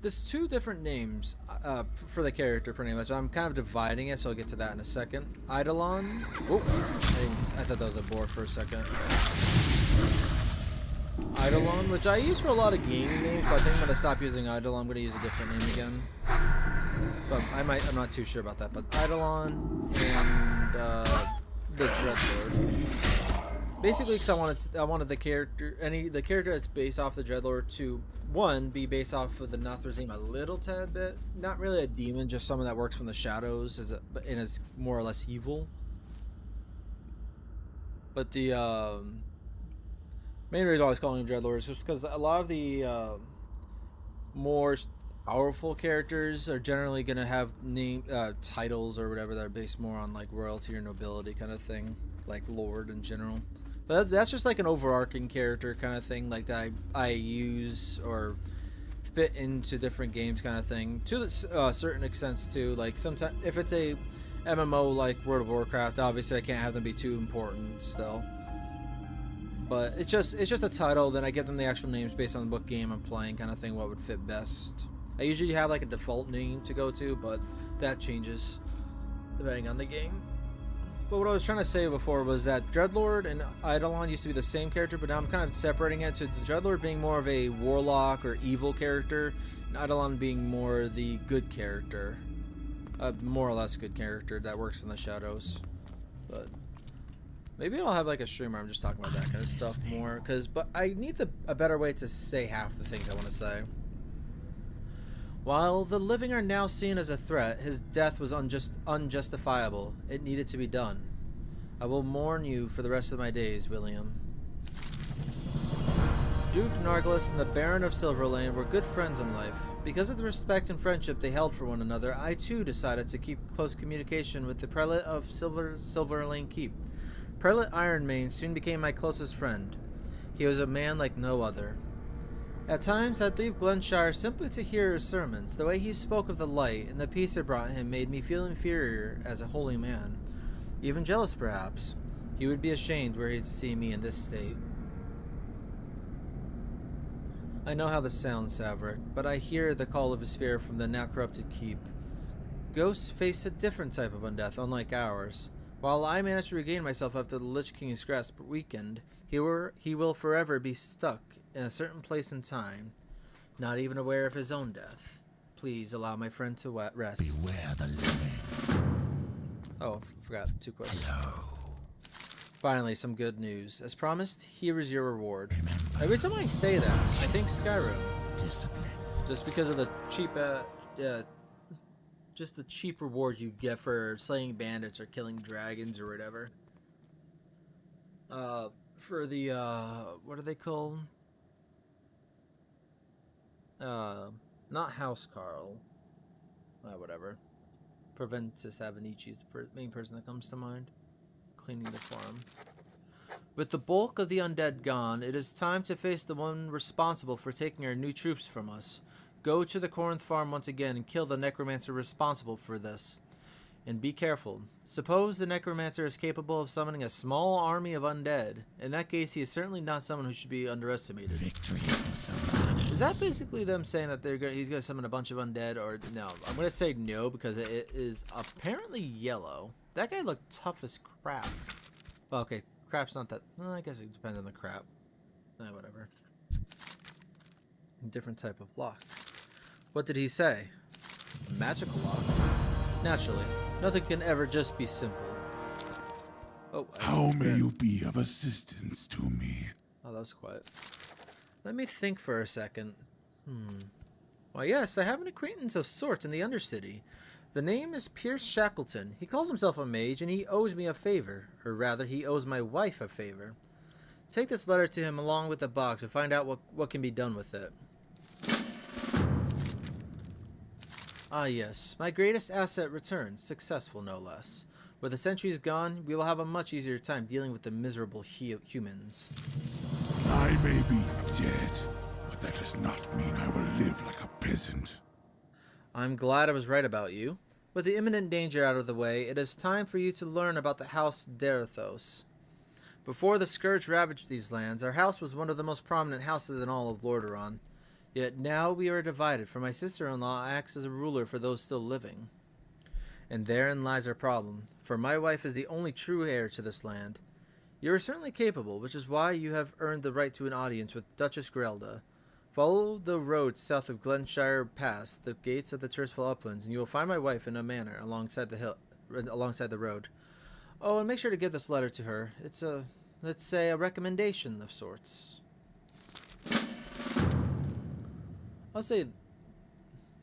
there's 2 different names for the character pretty much. I'm kind of dividing it, so I'll get to that in a second. Eidolon. Oh, I thought that was a boar for a second. Eidolon, which I use for a lot of gaming names, but I think I'm gonna stop using Eidolon. I'm gonna use a different name again. But I'm not too sure about that. But Eidolon and the Dreadlord. Basically, because I wanted the character that's based off the Dreadlord to be based off of the Nathrazim a little tad bit. Not really a demon, just someone that works from the shadows and is more or less evil. But the main reason I was calling him Dreadlord is just because a lot of the more powerful characters are generally going to have titles or whatever that are based more on like royalty or nobility kind of thing, like Lord in general. But that's just like an overarching character kind of thing, like that I use or fit into different games kind of thing to a certain extent too. Like sometimes if it's a MMO like World of Warcraft, obviously I can't have them be too important still. But it's just a title. Then I give them the actual names based on what game I'm playing, kind of thing. What would fit best? I usually have like a default name to go to, but that changes depending on the game. But what I was trying to say before was that Dreadlord and Eidolon used to be the same character, but now I'm kind of separating it to the Dreadlord being more of a warlock or evil character, and Eidolon being more the good character, more or less good character that works in the shadows. But maybe I'll have like a stream where I'm just talking about that kind of stuff more, but I need a better way to say half the things I want to say. While the living are now seen as a threat, his death was unjustifiable. It needed to be done. I will mourn you for the rest of my days, William. Duke Nargilus and the Baron of Silverlane were good friends in life. Because of the respect and friendship they held for one another, I too decided to keep close communication with the Prelate of Silverlane Keep. Prelate Ironmane soon became my closest friend. He was a man like no other. At times, I'd leave Glenshire simply to hear his sermons. The way he spoke of the light and the peace it brought him made me feel inferior as a holy man. Even jealous, perhaps. He would be ashamed were he to see me in this state. I know how this sounds, Saverik, but I hear the call of a spirit from the now corrupted keep. Ghosts face a different type of undeath, unlike ours. While I managed to regain myself after the Lich King's grasp weakened, he will forever be stuck in a certain place and time, not even aware of his own death. Please allow my friend to rest. Beware the living. Oh, forgot 2 questions. Hello. Finally, some good news. As promised, here is your reward. Remember. Every time I say that, I think Skyrim. Discipline. Just because of the cheap, just the cheap reward you get for slaying bandits or killing dragons or whatever. For the, what are they called? Not Housecarl. Whatever. Proventus Avenici is the main person that comes to mind. Cleaning the farm. With the bulk of the undead gone, it is time to face the one responsible for taking our new troops from us. Go to the Corinth farm once again and kill the necromancer responsible for this. And be careful. Suppose the necromancer is capable of summoning a small army of undead. In that case, he is certainly not someone who should be underestimated. Victory for Sylvanas. Is that basically them saying that he's gonna summon a bunch of undead, or no? I'm gonna say no because it is apparently yellow. That guy looked tough as crap. Well, okay, crap's not that. Well, I guess it depends on the crap. Whatever. Different type of lock. What did he say? A magical lock. Naturally, nothing can ever just be simple. Oh, How may you be of assistance to me? Oh, that was quiet. Let me think for a second. Why, yes, I have an acquaintance of sorts in the Undercity. The name is Pierce Shackleton. He calls himself a mage, and he owes me a favor. Or rather, he owes my wife a favor. Take this letter to him along with the box and find out what can be done with it. Ah, yes. My greatest asset returns, successful no less. With the sentries gone, we will have a much easier time dealing with the miserable humans. I may be dead, but that does not mean I will live like a peasant. I'm glad I was right about you. With the imminent danger out of the way, it is time for you to learn about the House Derethos. Before the Scourge ravaged these lands, our house was one of the most prominent houses in all of Lordaeron. Yet now we are divided, for my sister-in-law acts as a ruler for those still living. And therein lies our problem, for my wife is the only true heir to this land. You are certainly capable, which is why you have earned the right to an audience with Duchess Grelda. Follow the road south of Glenshire past the gates of the Tirisfal Uplands, and you will find my wife in a manor alongside the road. Oh, and make sure to give this letter to her. It's let's say, a recommendation of sorts.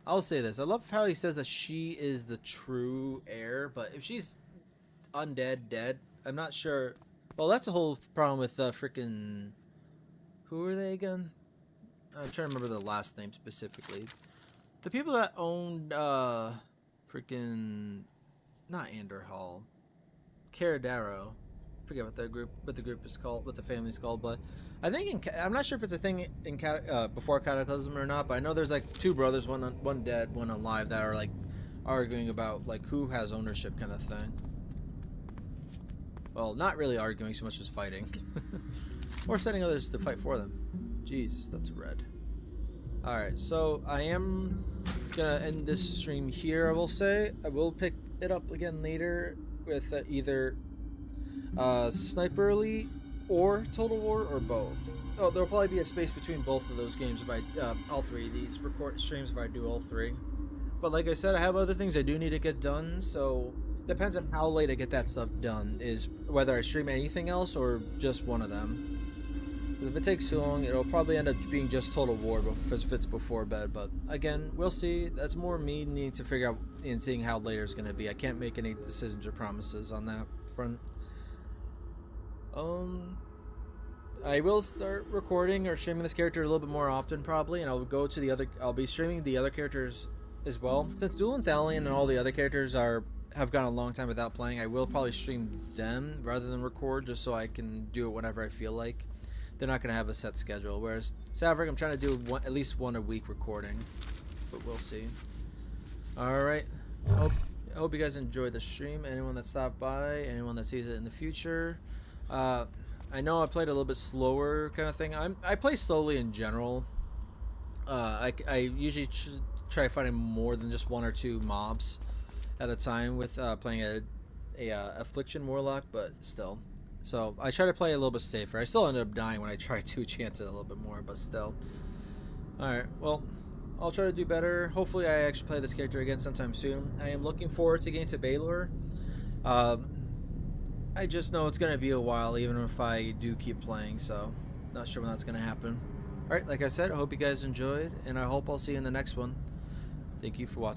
I'll say this. I love how he says that she is the true heir, but if she's undead, dead, I'm not sure. Well, that's a whole problem with freaking. Who are they again? I'm trying to remember their last name specifically. The people that owned freaking not Anderhall, Caradaro. Forget what the group is called, what the family's called, but I think I'm not sure if it's a thing in before Cataclysm or not. But I know there's like two brothers, one dead, one alive, that are like arguing about like who has ownership, kind of thing. Well, not really arguing so much as fighting, or sending others to fight for them. Jesus, that's red. All right, so I am gonna end this stream here. I will say I will pick it up again later with either Sniper Elite or Total War, or both. Oh, there'll probably be a space between both of those games if I all three of these streams if I do all three. But like I said, I have other things I do need to get done, so depends on how late I get that stuff done is whether I stream anything else or just one of them. If it takes too long, it'll probably end up being just Total War if it's before bed. But again, we'll see. That's more me needing to figure out and seeing how later it's going to be. I can't make any decisions or promises on that front. I will start recording or streaming this character a little bit more often probably, and I'll be streaming the other characters as well. Since Duel and Thalion and all the other characters have gone a long time without playing, I will probably stream them rather than record, just so I can do it whenever I feel like. They're not going to have a set schedule, whereas Saverik, I'm trying to do at least one a week recording, but we'll see. Alright, I hope you guys enjoyed the stream. Anyone that stopped by, anyone that sees it in the future. I know I played a little bit slower kind of thing. I play slowly in general. I usually try fighting more than just one or two mobs at a time with playing a Affliction Warlock, but still. So I try to play a little bit safer. I still ended up dying when I tried to chance it a little bit more, but still. Alright, well, I'll try to do better. Hopefully I actually play this character again sometime soon. I am looking forward to getting to Balor. I just know it's going to be a while, even if I do keep playing, so not sure when that's going to happen. Alright, like I said, I hope you guys enjoyed, and I hope I'll see you in the next one. Thank you for watching.